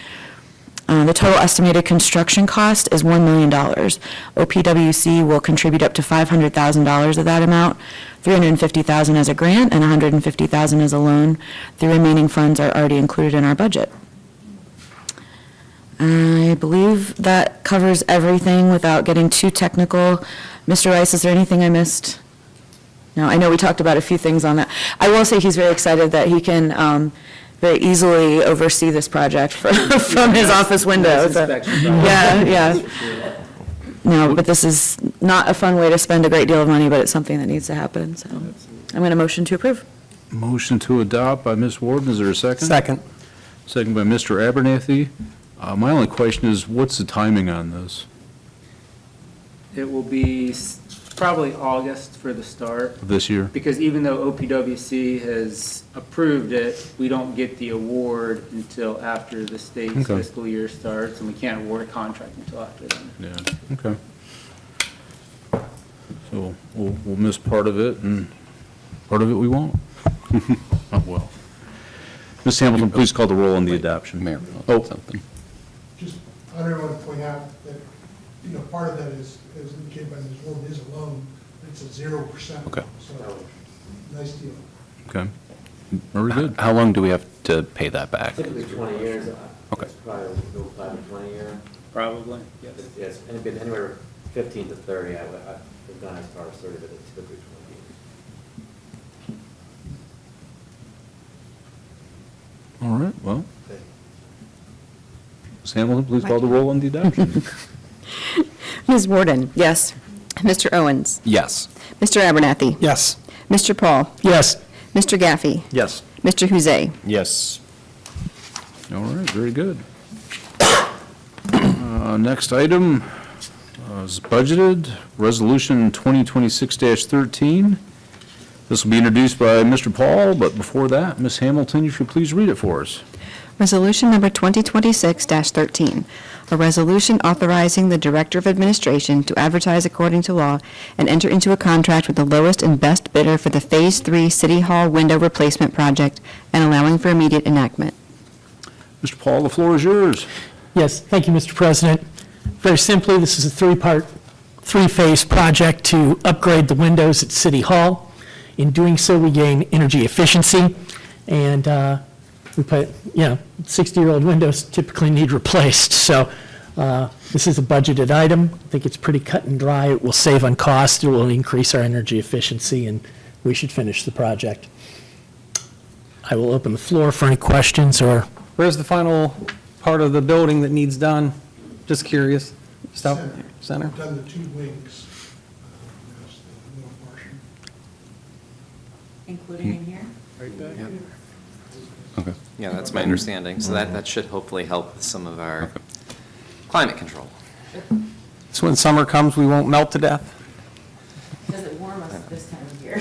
The total estimated construction cost is $1 million. OPWC will contribute up to $500,000 of that amount, $350,000 as a grant, and $150,000 as a loan. The remaining funds are already included in our budget. I believe that covers everything without getting too technical. Mr. Rice, is there anything I missed? No, I know we talked about a few things on that. I will say he's very excited that he can very easily oversee this project from his office window. Nice So, inspection. yeah. No, but this is not a fun way to spend a great deal of money, but it's something that needs to happen, so I'm going to motion to approve. Motion to adopt by Ms. Warden. Is there a second? Second. Second by Mr. Abernathy. My only question is, what's the timing on this It will be probably August for the start, of this year? because even though OPWC has approved it, we don't get the award until after the state's Okay. fiscal year starts, and we can't award a contract until after then. Yeah, okay. So we'll miss part of it, and part of it we won't. Oh, well. Ms. Hamilton, please call the roll on the adoption. Mayor, Oh. something. Just, I don't want to point out that, part of that is, as indicated by Ms. Warden, is a loan. It's a 0%. Okay. So, nice deal. Okay, very good. How long do we have to pay that back? Typically 20 years. Okay. It's probably go 5 to 20 year. Probably, yes. Yes, and it's anywhere 15 to 30. I've gone as far as 30, but it's typically 20 years. All right, well. Ms. Hamilton, please call the roll on the adoption. Ms. Warden? Yes. Mr. Owens? Yes. Mr. Abernathy? Yes. Mr. Paul? Yes. Mr. Gaffey? Yes. Mr. Huzay? Yes. All right, very good. Next item is budgeted, Resolution 2026-13. This will be introduced by Mr. Paul, but before that, Ms. Hamilton, if you please read it for us. Resolution number 2026-13, a resolution authorizing the Director of Administration to advertise according to law and enter into a contract with the lowest and best bidder for the Phase 3 City Hall window replacement project and allowing for immediate enactment. Mr. Paul, the floor is yours. Yes, thank you, Mr. President. Very simply, this is a three-phase project to upgrade the windows at City Hall. In doing so, we gain energy efficiency, and we put, 60-year-old windows typically need replaced. So this is a budgeted item. I think it's pretty cut and dry. It will save on cost. It will increase our energy efficiency, and we should finish the project. I will open the floor for any questions or, Where's the final part of the building that needs done? Just curious. Just out center? We've done the 2 wings. That's the middle portion. Including in here? Okay. Yeah, that's my understanding. So that should hopefully help with some of our climate control. So when summer comes, we won't melt to death? Does it warm us this time of year?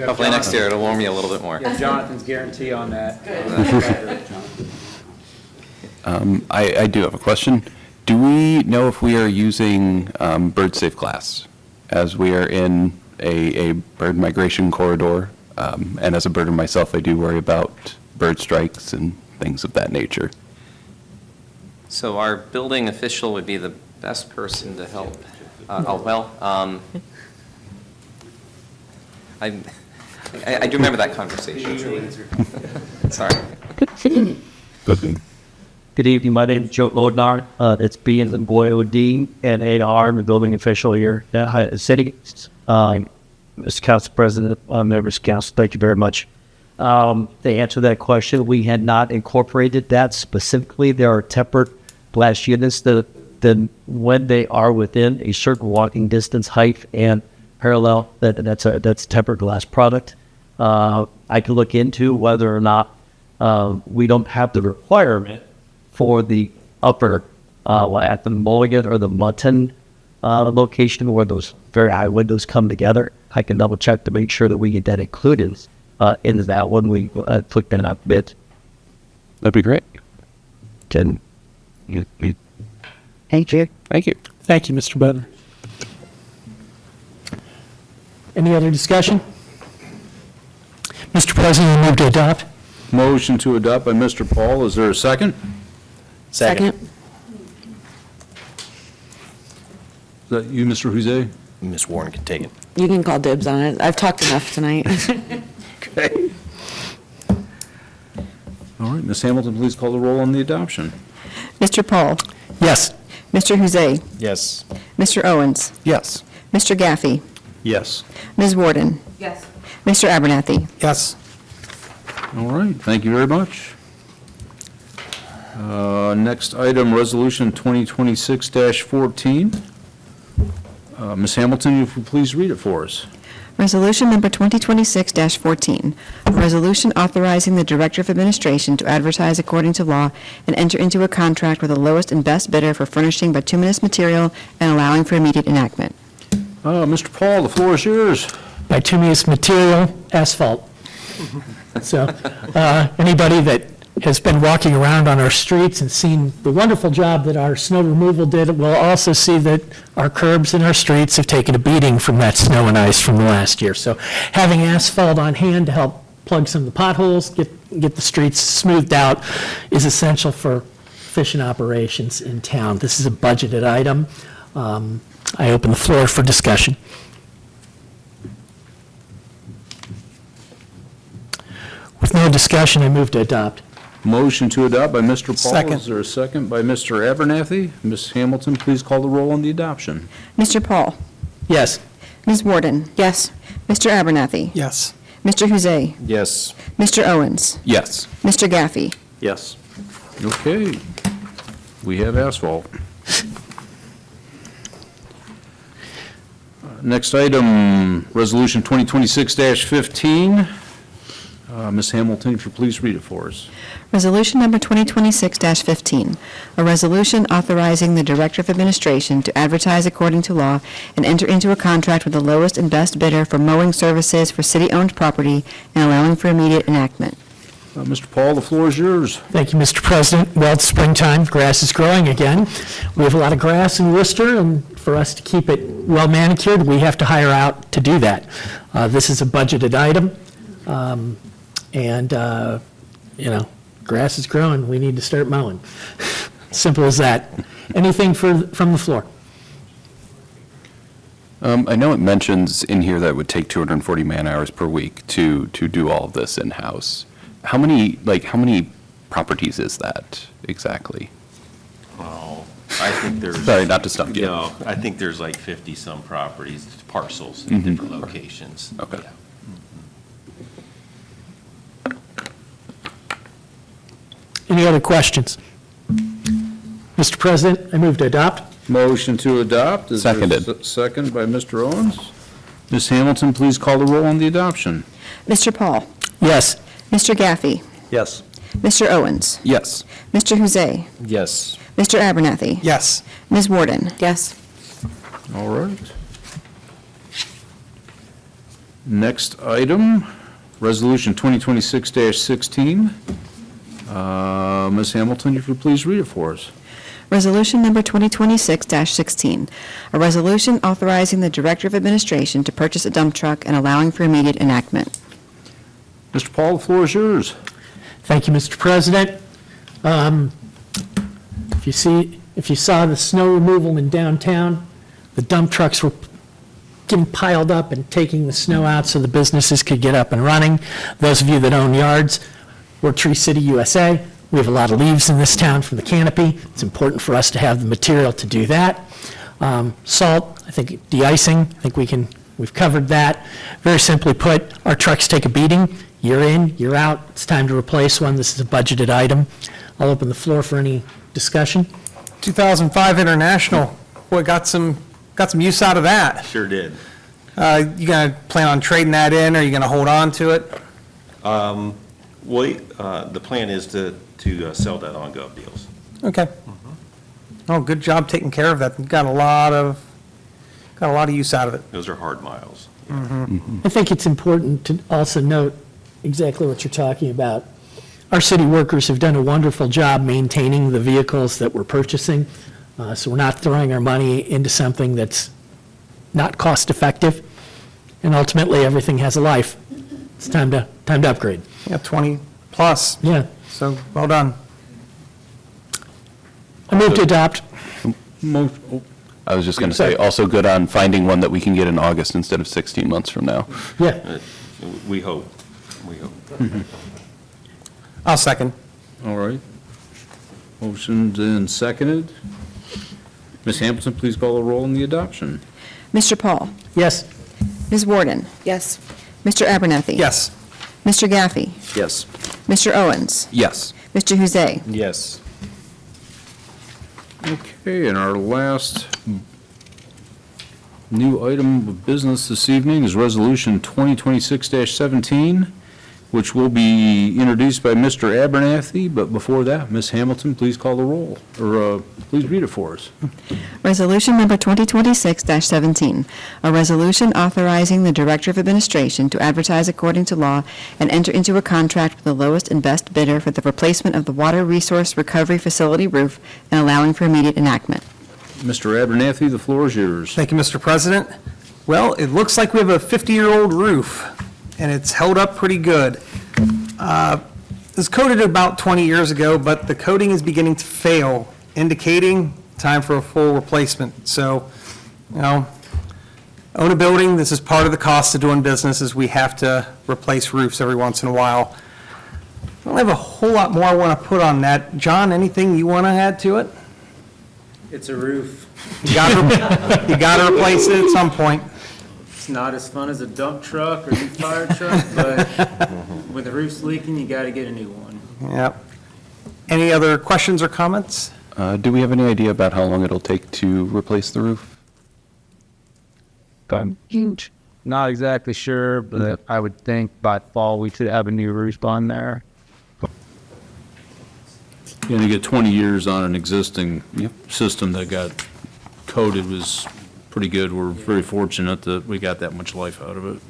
Hopefully next year it'll warm you a little bit more. You have Jonathan's guarantee on that. I do have a question. Do we know if we are using bird-safe glass as we are in a bird migration corridor? And as a birder myself, I do worry about bird strikes and things of that nature. So our building official would be the best person to help. I do remember that conversation. Sorry. Good evening, my name is Joe Lodnar. It's B as in boy, O-D, and A-R, I'm the building official here at the city. Mr. Council President, members of council, thank you very much. To answer that question, we had not incorporated that specifically. There are tempered glass units that when they are within a certain walking distance, height, and parallel, that's a tempered glass product. I can look into whether or not we don't have the requirement for the upper, at the Mulligan or the Mutton location where those very high windows come together. I can double check to make sure that we get that included into that when we click that up bit. That'd be great. Thank you. Thank you. thank you, Mr. Butler. Any other discussion? Mr. President, I move to adopt. Motion to adopt by Mr. Paul. Is there a second? Second. Is that you, Mr. Huzay? Ms. Warren can take it. You can call dibs on it. I've talked enough tonight. Okay. All right, Ms. Hamilton, please call the roll on the adoption. Mr. Paul? Yes. Mr. Huzay? Yes. Mr. Owens? Yes. Mr. Gaffey? Yes. Ms. Warden? Yes. Mr. Abernathy? Yes. All right, thank you very much. Next item, Resolution 2026-14. Ms. Hamilton, if you please read it for us. Resolution number 2026-14, a resolution authorizing the Director of Administration to advertise according to law and enter into a contract with the lowest and best bidder for furnishing bituminous material and allowing for immediate enactment. Mr. Paul, the floor is yours. Bituminous material, asphalt. So anybody that has been walking around on our streets and seen the wonderful job that our snow removal did will also see that our curbs and our streets have taken a beating from that snow and ice from the last year. So having asphalt on hand to help plug some of the potholes, get the streets smoothed out is essential for efficient operations in town. This is a budgeted item. I open the floor for discussion. With no discussion, I move to adopt. Motion to adopt by Mr. Paul. Second. Is there a second by Mr. Abernathy? Ms. Hamilton, please call the roll on the adoption. Mr. Paul? Yes. Ms. Warden? Yes. Mr. Abernathy? Yes. Mr. Huzay? Yes. Mr. Owens? Yes. Mr. Gaffey? Yes. Okay. We have asphalt. Next item, Resolution 2026-15. Ms. Hamilton, if you please read it for us. Resolution number 2026-15, a resolution authorizing the Director of Administration to advertise according to law and enter into a contract with the lowest and best bidder for mowing services for city-owned property and allowing for immediate enactment. Mr. Paul, the floor is yours. Thank you, Mr. President. Well, it's springtime, grass is growing again. We have a lot of grass in Worcester, and for us to keep it well manicured, we have to hire out to do that. This is a budgeted item, and grass is growing, we need to start mowing. Simple as that. Anything from the floor? I know it mentions in here that it would take 240 man-hours per week to do all of this in-house. How many properties is that exactly? Oh, I think there's. Sorry, not to stump you. No, I think there's like 50-some properties, parcels in different locations. Okay. Yeah. Any other questions? Mr. President, I move to adopt. Motion to adopt. Is there a Seconded. Second by Mr. Owens. Ms. Hamilton, please call the roll on the adoption. Mr. Paul? Yes. Mr. Gaffey? Yes. Mr. Owens? Yes. Mr. Huzay? Yes. Mr. Abernathy? Yes. Ms. Warden? Yes. All right. Next item, Resolution 2026-16. Ms. Hamilton, if you please read it for us. Resolution number 2026-16, a resolution authorizing the Director of Administration to purchase a dump truck and allowing for immediate enactment. Mr. Paul, the floor is yours. Thank you, Mr. President. If you saw the snow removal in downtown, the dump trucks were getting piled up and taking the snow out so the businesses could get up and running. Those of you that own yards, we're Tree City, USA. We have a lot of leaves in this town from the canopy. It's important for us to have the material to do that. Salt, I think de-icing, I think we've covered that. Very simply put, our trucks take a beating. Year in, year out. It's time to replace one. This is a budgeted item. I'll open the floor for any discussion. 2005 International, boy, got some use out of that. Sure did. You gonna plan on trading that in, or are you gonna hold on to it? The plan is to sell that on Gov Deals. Okay. Oh, good job taking care of that. Got a lot of use out of it. Those are hard miles. I think it's important to also note exactly what you're talking about. Our city workers have done a wonderful job maintaining the vehicles that we're purchasing, so we're not throwing our money into something that's not cost-effective, and ultimately, everything has a life. It's time to upgrade. Yeah, 20 plus. Yeah. So, well done. I move to adopt. I was just going to say, also good on finding one that we can get in August instead of 16 months from now. Yeah. We hope. I'll second. All right. Motioned and seconded. Ms. Hamilton, please call the roll on the adoption. Mr. Paul? Yes. Ms. Warden? Yes. Mr. Abernathy? Yes. Mr. Gaffey? Yes. Mr. Owens? Yes. Mr. Huzay? Yes. Okay, and our last new item of business this evening is Resolution 2026-17, which will be introduced by Mr. Abernathy, but before that, Ms. Hamilton, please call the roll, or please read it for us. Resolution number 2026-17, a resolution authorizing the Director of Administration to advertise according to law and enter into a contract with the lowest and best bidder for the replacement of the Water Resource Recovery Facility roof and allowing for immediate enactment. Mr. Abernathy, the floor is yours. Thank you, Mr. President. Well, it looks like we have a 50-year-old roof, and it's held up pretty good. It was coated about 20 years ago, but the coating is beginning to fail, indicating time for a full replacement. So, own a building, this is part of the cost of doing business, is we have to replace roofs every once in a while. I don't have a whole lot more I want to put on that. John, anything you want to add to it? It's a roof. You got to replace it at some point. It's not as fun as a dump truck or a new fire truck, but when the roof's leaking, you gotta get a new one. Yep. Any other questions or comments? Do we have any idea about how long it'll take to replace the roof? Huge. Not exactly sure, but I would think by fall we should have a new roof on there. You're going to get 20 years on an existing system that got coated was pretty good. We're very fortunate that we got that much life out of it.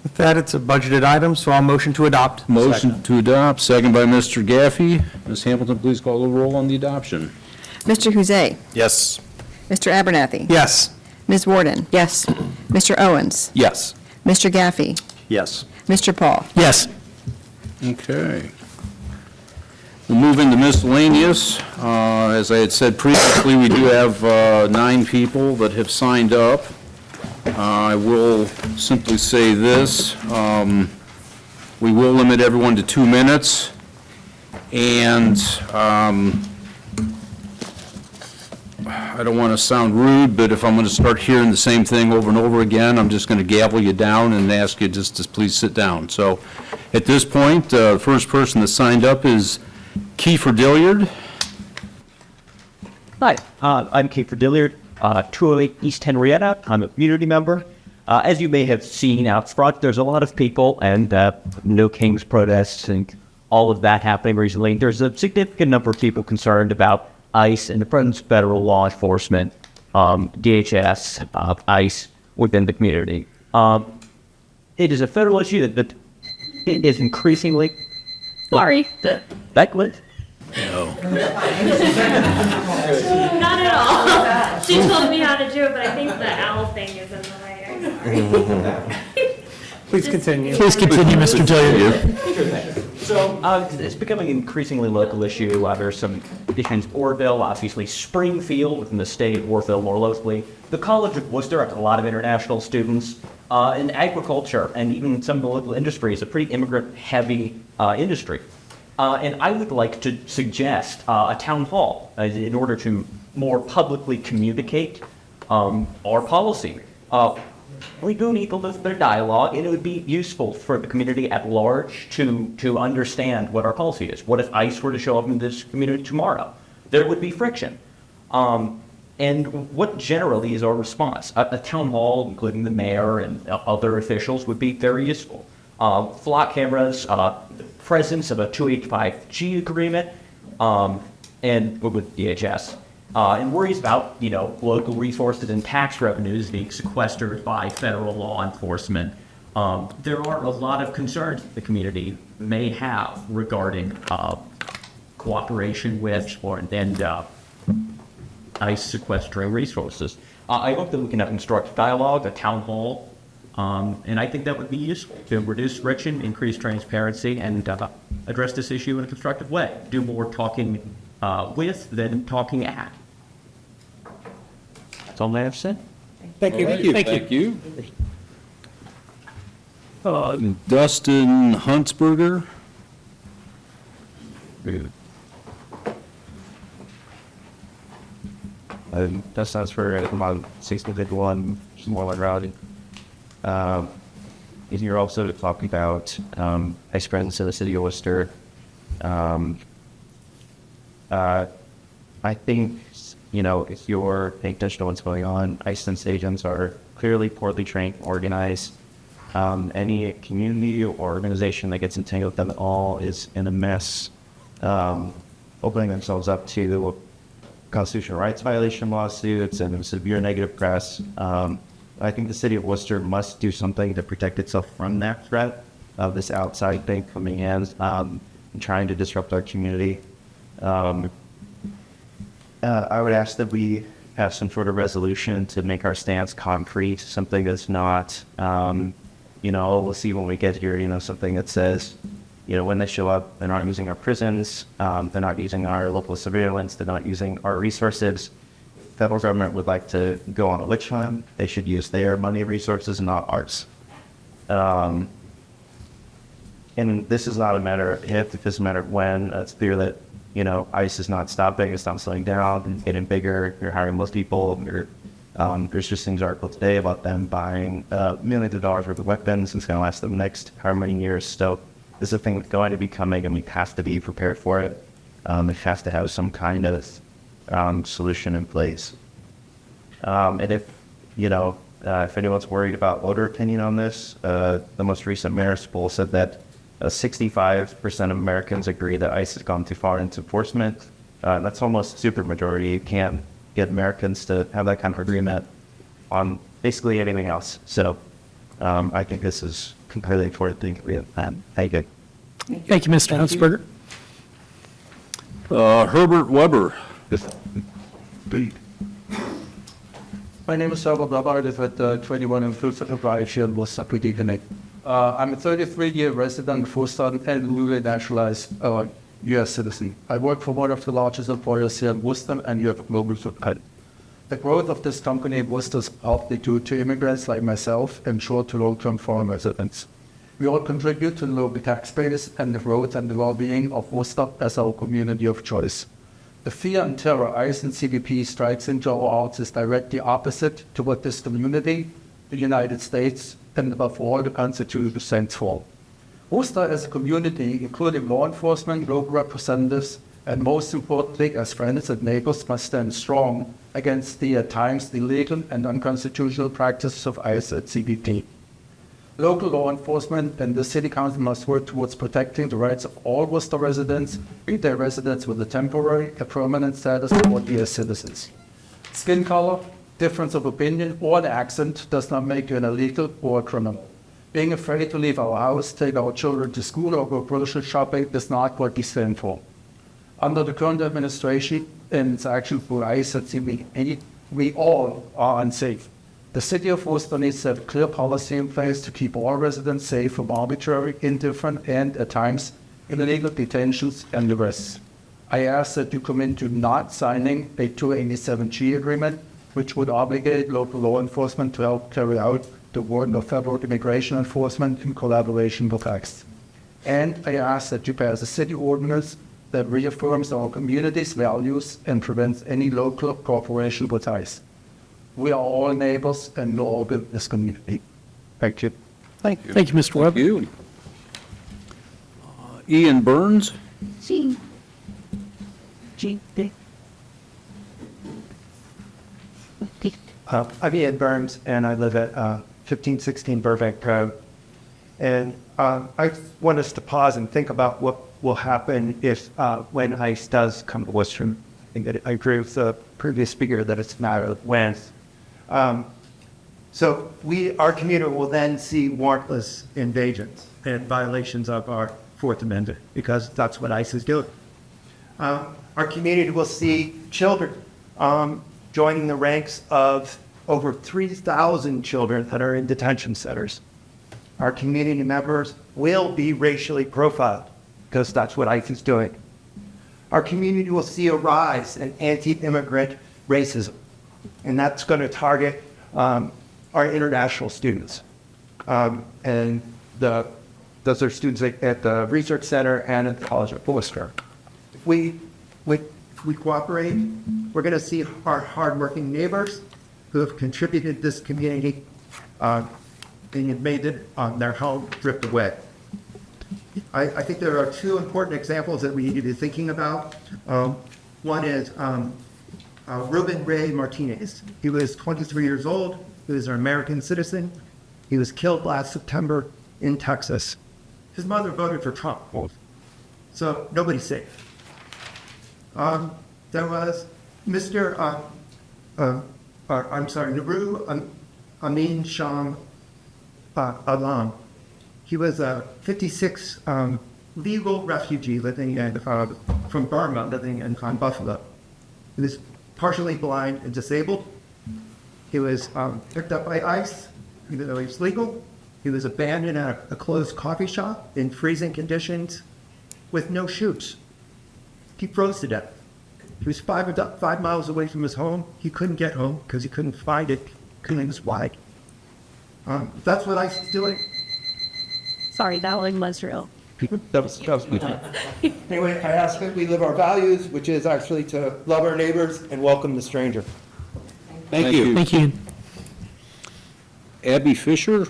With that, it's a budgeted item, so I'll motion to adopt. Motion to adopt, second by Mr. Gaffey. Ms. Hamilton, please call the roll on the adoption. Mr. Huzay? Yes. Mr. Abernathy? Yes. Ms. Warden? Yes. Mr. Owens? Yes. Mr. Gaffey? Yes. Mr. Paul? Yes. Okay. We'll move into miscellaneous. As I had said previously, we do have 9 people that have signed up. I will simply say this. We will limit everyone to 2 minutes. And I don't want to sound rude, but if I'm going to start hearing the same thing over and over again, I'm just going to gavel you down and ask you just to please sit down. So at this point, the first person that signed up is Kiefer Dilliard. Hi, I'm Kiefer Dilliard, 208 East Henrietta. I'm a community member. As you may have seen out front, there's a lot of people and no King's protests and all of that happening recently. There's a significant number of people concerned about ICE and the presence of federal law enforcement, DHS, ICE within the community. It is a federal issue that it is increasingly... Sorry. Backlit? Not at all. She told me how to do it, but I think the owl thing is in the way. Please continue. Please continue, Mr. Dilliard. So it's becoming an increasingly local issue. There's some additions: Orville, obviously Springfield within the state, Orville more locally. The College of Wooster has a lot of international students. In agriculture and even some of the local industry is a pretty immigrant-heavy industry. And I would like to suggest a town hall in order to more publicly communicate our policy. We do need to listen to their dialogue, and it would be useful for the community at large to understand what our policy is. What if ICE were to show up in this community tomorrow? There would be friction. And what generally is our response? A town hall, including the mayor and other officials, would be very useful. Flock cameras, the presence of a 285G agreement, and with DHS. And worries about, local resources and tax revenues being sequestered by federal law enforcement. There are a lot of concerns the community may have regarding cooperation with and ICE sequestering resources. I hope that we can have constructive dialogue, a town hall, and I think that would be useful to reduce friction, increase transparency, and address this issue in a constructive way. Do more talking with than talking at. That's all I have said. Thank you. Thank you. Dustin Huntsberger. That sounds for about 651 smaller routing. And you're also talking about ICE presence in the city of Worcester. I think, if you're paying attention to what's going on, ICE agents are clearly poorly trained, organized. Any community or organization that gets entangled with them at all is in a mess, opening themselves up to constitutional rights violation lawsuits and severe negative press. I think the city of Worcester must do something to protect itself from that threat of this outside thing coming in and trying to disrupt our community. I would ask that we have some sort of resolution to make our stance concrete, something that's not, we'll see when we get here, something that says, when they show up, they're not using our prisons, they're not using our local surveillance, they're not using our resources. Federal government would like to go on a witch hunt. They should use their money resources, not ours. And this is not a matter of if, it's a matter of when. It's clear that, ICE is not stopping, it's not slowing down, it's getting bigger, you're hiring most people. There's just things article today about them buying millions of dollars worth of weapons. It's going to last them the next however many years. So this is a thing that's going to be coming, and we have to be prepared for it. It has to have some kind of solution in place. And if anyone's worried about voter opinion on this, the most recent Marist poll said that 65% of Americans agree that ICE has gone too far into enforcement. That's almost super majority. You can't get Americans to have that kind of agreement on basically anything else. So I think this is completely important thing we have. Thank you. Thank you, Mr. Huntsberger. Herbert Weber. My name is Herbert Weber. I live at 21 in Fulton Drive here in Worcester, pretty connect. I'm a 33-year resident of Worcester and newly naturalized U.S. citizen. I work for one of the largest employers here in Worcester, and you have a global footprint. The growth of this company in Worcester is partly due to immigrants like myself and short to long-term foreign residents. We all contribute to the local tax base and the growth and the well-being of Worcester as our community of choice. The fear and terror ICE and CBP strikes into our hearts is directly opposite to what this community, the United States, and above all the Constitution stands for. Wooster as a community, including law enforcement, local representatives, and most importantly, as friends and neighbors, must stand strong against the at times illegal and unconstitutional practices of ICE and CBP. Local law enforcement and the City Council must work towards protecting the rights of all Worcester residents, be they residents with a temporary, a permanent status, or dear citizens. Skin color, difference of opinion, or an accent does not make you an illegal or a criminal. Being afraid to leave our house, take our children to school, or go grocery shopping is not what we stand for. Under the current administration and its action for ICE and CBP, we all are unsafe. The City of Worcester needs to have a clear policy in place to keep all residents safe from arbitrary, indifferent, and at times illegal detentions and arrests. I ask that you commit to not signing a 287G agreement, which would obligate local law enforcement to help carry out the work of federal immigration enforcement in collaboration with ICE. And I ask that you pass a city ordinance that reaffirms our community's values and prevents any local cooperation with ICE. We are all neighbors and we all build this community. Thank you. Thank you, Mr. Webb. Thank you. Ian Burns? I'm Ian Burns, and I live at 1516 Burbank Road. And I want us to pause and think about what will happen if, when ICE does come to Worcester. I think that I agree with the previous speaker that it's a matter of when. So our community will then see warrantless invasions and violations of our Fourth Amendment, because that's what ICE is doing. Our community will see children joining the ranks of over 3,000 children that are in detention centers. Our community members will be racially profiled, because that's what ICE is doing. Our community will see a rise in anti-immigrant racism, and that's going to target our international students. And those are students at the Research Center and at the College of Wooster. If we cooperate, we're going to see our hardworking neighbors who have contributed to this community and have made it their home drift away. I think there are two important examples that we need to be thinking about. One is Ruben Ray Martinez. He was 23 years old. He was an American citizen. He was killed last September in Texas. His mother voted for Trump, so nobody's safe. There was Mr. Naru Amin Sham Alam. He was a 56 legal refugee living from Burma, living in Buffalo. He was partially blind and disabled. He was picked up by ICE, even though he was legal. He was abandoned at a closed coffee shop in freezing conditions with no shoes. He froze to death. He was 5 miles away from his home. He couldn't get home because he couldn't find it because it was wide. That's what ICE is doing. Sorry, that one was real. That was Anyway, I ask that we live our values, which is actually to love our neighbors and welcome the stranger. Thank you. Thank you. Abby Fisher?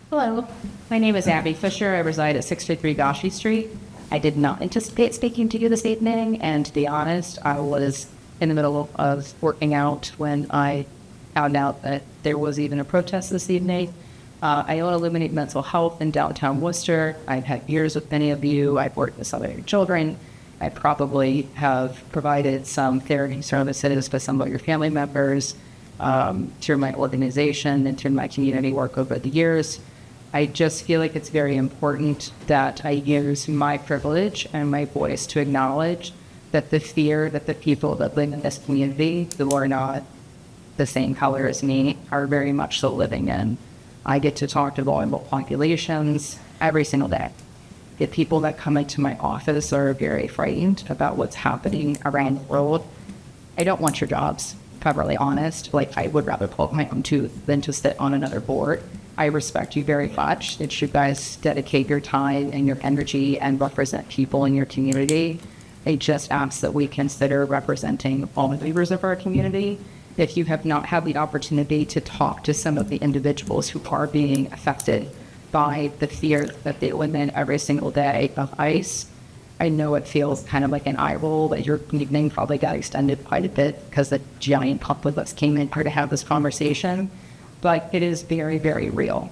Hello, my name is Abby Fisher. I reside at 633 Goshy Street. I did not anticipate speaking to you this evening, and to be honest, I was in the middle of working out when I found out that there was even a protest this evening. I own Illuminate Mental Health in downtown Worcester. I've had years with many of you. I've worked with some of your children. I probably have provided some therapy services for some of your family members through my organization and through my community work over the years. I just feel like it's very important that I use my privilege and my voice to acknowledge that the fear that the people that live in this community, who are not the same color as me, are very much so living in. I get to talk to vulnerable populations every single day. The people that come into my office are very frightened about what's happening around the world. I don't want your jobs, if I'm really honest. Like, I would rather pull my own tooth than to sit on another board. I respect you very much. That you guys dedicate your time and your energy and represent people in your community. I just ask that we consider representing all the members of our community. If you have not had the opportunity to talk to some of the individuals who are being affected by the fear that they live in every single day of ICE, I know it feels kind of like an eye roll that your evening probably got extended quite a bit because the giant populace came in here to have this conversation, but it is very, very real.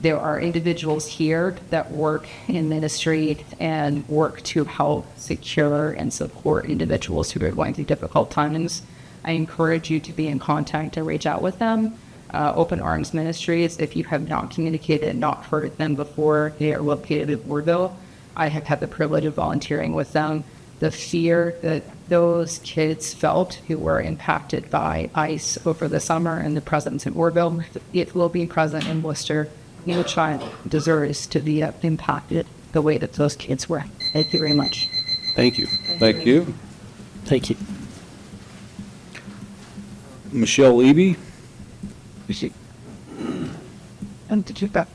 There are individuals here that work in ministry and work to help secure and support individuals who are going through difficult times. I encourage you to be in contact and reach out with them. Open Arms Ministries, if you have not communicated and not heard them before, they are located in Woodville. I have had the privilege of volunteering with them. The fear that those kids felt who were impacted by ICE over the summer and the presence in Woodville, it will be present in Wooster. No child deserves to be impacted the way that those kids were. Thank you very much. Thank you. Thank you. Thank you. Michelle Levy? And did you back?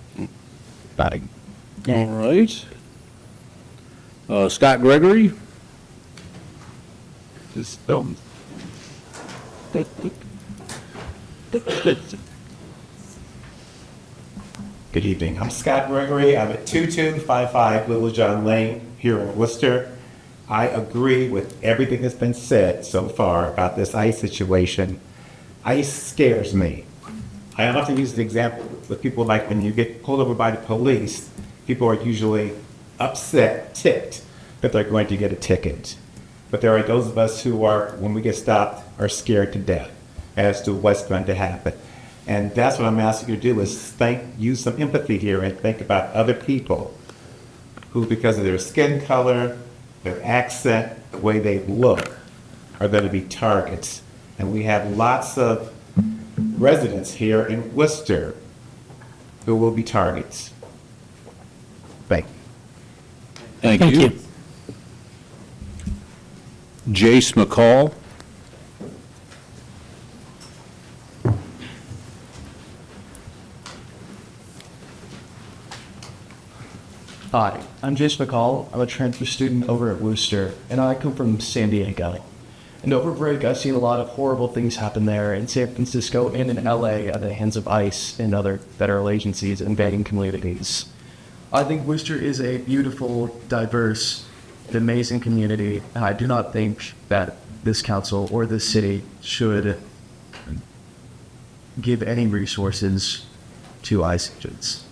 All right. Scott Gregory? Good evening. I'm Scott Gregory. I'm at 2255 Little John Lane here in Worcester. I agree with everything that's been said so far about this ICE situation. ICE scares me. I often use the example with people like when you get pulled over by the police, people are usually upset, ticked that they're going to get a ticket. But there are those of us who are, when we get stopped, are scared to death as to what's going to happen. And that's what I'm asking you to do is use some empathy here and think about other people who, because of their skin color, their accent, the way they look, are going to be targets. And we have lots of residents here in Worcester who will be targets. Thank you. Thank you. Jace McCall? Hi, I'm Jace McCall. I'm a transfer student over at Wooster, and I come from San Diego. And over break, I've seen a lot of horrible things happen there in San Francisco and in LA at the hands of ICE and other federal agencies invading communities. I think Worcester is a beautiful, diverse, amazing community, and I do not think that this council or this city should give any resources to ICE agents.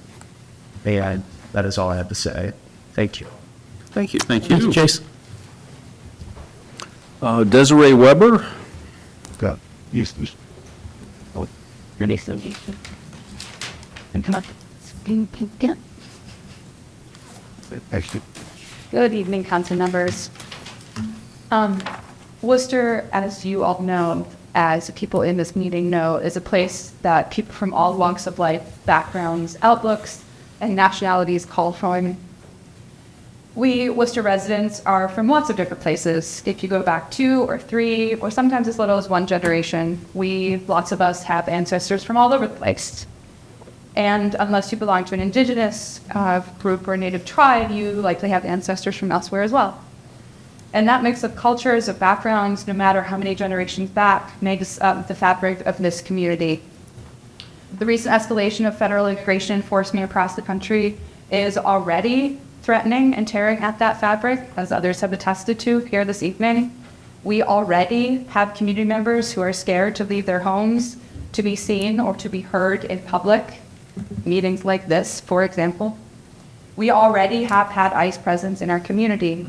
And that is all I have to say. Thank you. Thank you. Thank you. Thank you, Chase. Desiree Weber? Go. Your next and come on. Good evening, council members. Worcester, as you all know, as people in this meeting know, is a place that people from all walks of life, backgrounds, outlooks, and nationalities call from. We Worcester residents are from lots of different places. If you go back 2 or 3, or sometimes as little as 1 generation, lots of us have ancestors from all over the place. And unless you belong to an indigenous group or native tribe, you likely have ancestors from elsewhere as well. And that mix of cultures, of backgrounds, no matter how many generations back, makes up the fabric of this community. The recent escalation of federal immigration enforcement across the country is already threatening and tearing at that fabric, as others have attested to here this evening. We already have community members who are scared to leave their homes, to be seen or to be heard in public, meetings like this, for example. We already have had ICE presence in our community.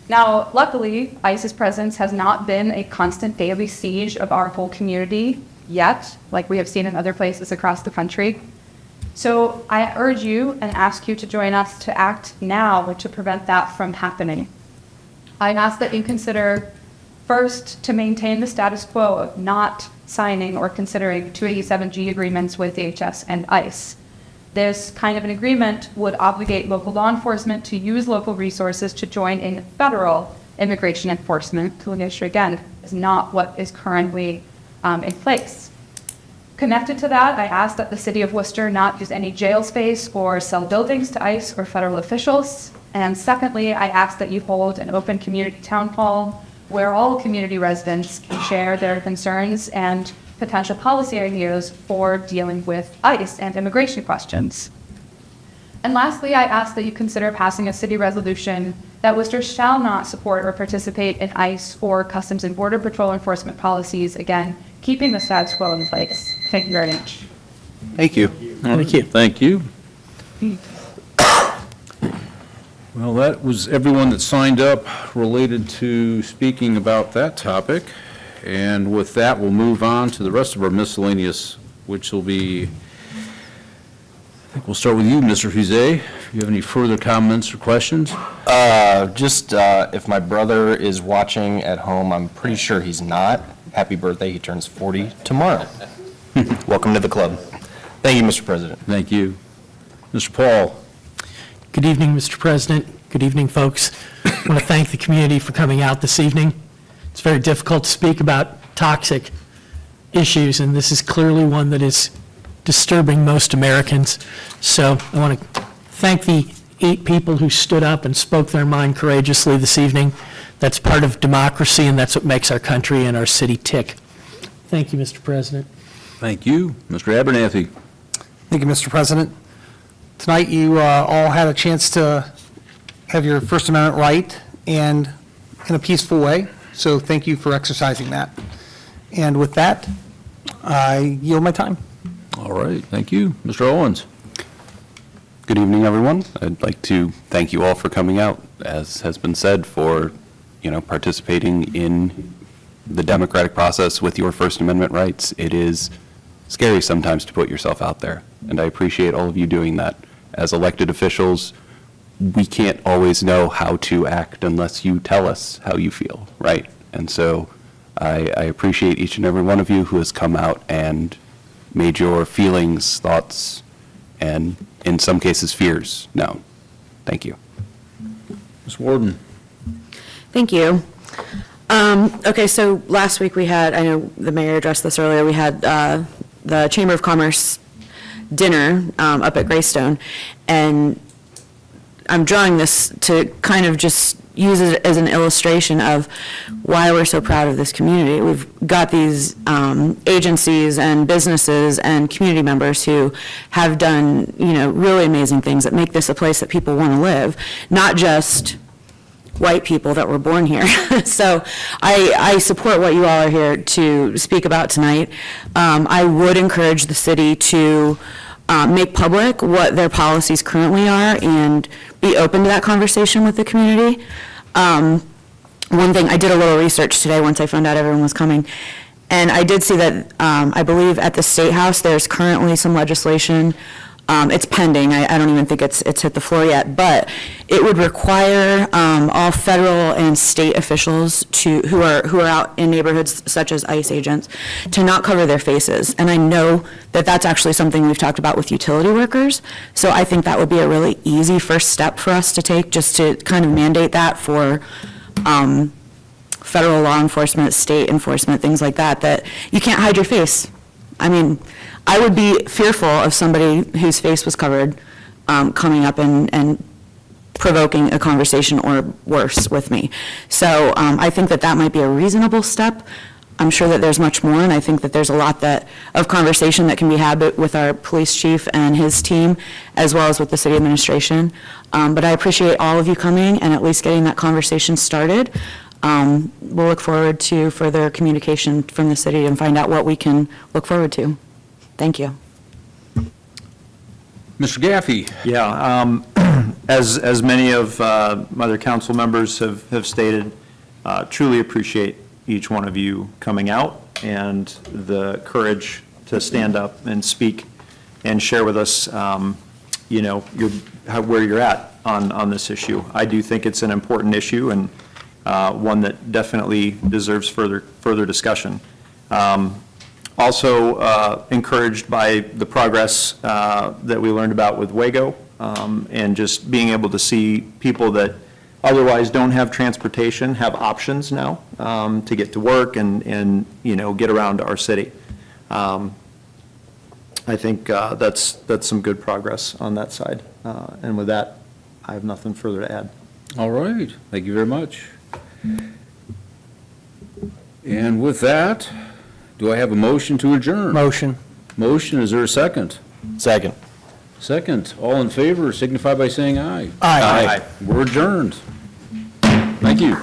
Now, luckily, ICE's presence has not been a constant daily siege of our whole community yet, like we have seen in other places across the country. So I urge you and ask you to join us to act now to prevent that from happening. I ask that you consider, first, to maintain the status quo of not signing or considering 287G agreements with DHS and ICE. This kind of an agreement would obligate local law enforcement to use local resources to join in federal immigration enforcement, which again is not what is currently in place. Connected to that, I ask that the city of Worcester not use any jail space or sell buildings to ICE or federal officials. And secondly, I ask that you hold an open community town hall where all community residents can share their concerns and potential policy ideas for dealing with ICE and immigration questions. And lastly, I ask that you consider passing a city resolution that Worcester shall not support or participate in ICE or Customs and Border Patrol enforcement policies, again, keeping the status quo in place. Thank you very much. Thank you. Thank you. Thank you. Well, that was everyone that signed up related to speaking about that topic. And with that, we'll move on to the rest of our miscellaneous, which will be, I think we'll start with you, Mr. Huzet. If you have any further comments or questions? If my brother is watching at home, I'm pretty sure he's not. Happy birthday, he turns 40 tomorrow. Welcome to the club. Thank you, Mr. President. Thank you. Mr. Paul. Good evening, Mr. President. Good evening, folks. I want to thank the community for coming out this evening. It's very difficult to speak about toxic issues, and this is clearly one that is disturbing most Americans. So I want to thank the 8 people who stood up and spoke their mind courageously this evening. That's part of democracy, and that's what makes our country and our city tick. Thank you, Mr. President. Thank you. Mr. Abernathy. Thank you, Mr. President. Tonight, you all had a chance to have your First Amendment right and in a peaceful way, so thank you for exercising that. And with that, I yield my time. All right, thank you. Mr. Owens. Good evening, everyone. I'd like to thank you all for coming out, as has been said, for, participating in the democratic process with your First Amendment rights. It is scary sometimes to put yourself out there, and I appreciate all of you doing that. As elected officials, we can't always know how to act unless you tell us how you feel, right? And so I appreciate each and every one of you who has come out and made your feelings, thoughts, and in some cases fears known. Thank you. Ms. Warden. Thank you. Okay, so last week we had, I know the mayor addressed this earlier, we had the Chamber of Commerce dinner up at Greystone, and I'm drawing this to kind of just use it as an illustration of why we're so proud of this community. We've got these agencies and businesses and community members who have done, really amazing things that make this a place that people want to live, not just white people that were born here. So I support what you all are here to speak about tonight. I would encourage the city to make public what their policies currently are and be open to that conversation with the community. One thing, I did a little research today once I found out everyone was coming, and I did see that I believe at the State House there's currently some legislation. It's pending. I don't even think it's hit the floor yet, but it would require all federal and state officials who are out in neighborhoods such as ICE agents to not cover their faces. And I know that that's actually something we've talked about with utility workers. So I think that would be a really easy first step for us to take, just to kind of mandate that for federal law enforcement, state enforcement, things like that, that you can't hide your face. I mean, I would be fearful of somebody whose face was covered coming up and provoking a conversation or worse with me. So I think that might be a reasonable step. I'm sure that there's much more, and I think that there's a lot of conversation that can be had with our police chief and his team, as well as with the city administration. But I appreciate all of you coming and at least getting that conversation started. We'll look forward to further communication from the city and find out what we can look forward to. Thank you. Mr. Gaffey. Yeah, as many of my other council members have stated, truly appreciate each one of you coming out and the courage to stand up and speak and share with us, where you're at on this issue. I do think it's an important issue and one that definitely deserves further discussion. Also encouraged by the progress that we learned about with Wago, and just being able to see people that otherwise don't have transportation have options now to get to work and get around our city. I think that's some good progress on that side. And with that, I have nothing further to add. All right, thank you very much. And with that, do I have a motion to adjourn? Motion. Motion, is there a second? Second. Second, all in favor signify by saying aye. Aye. We're adjourned. Thank you.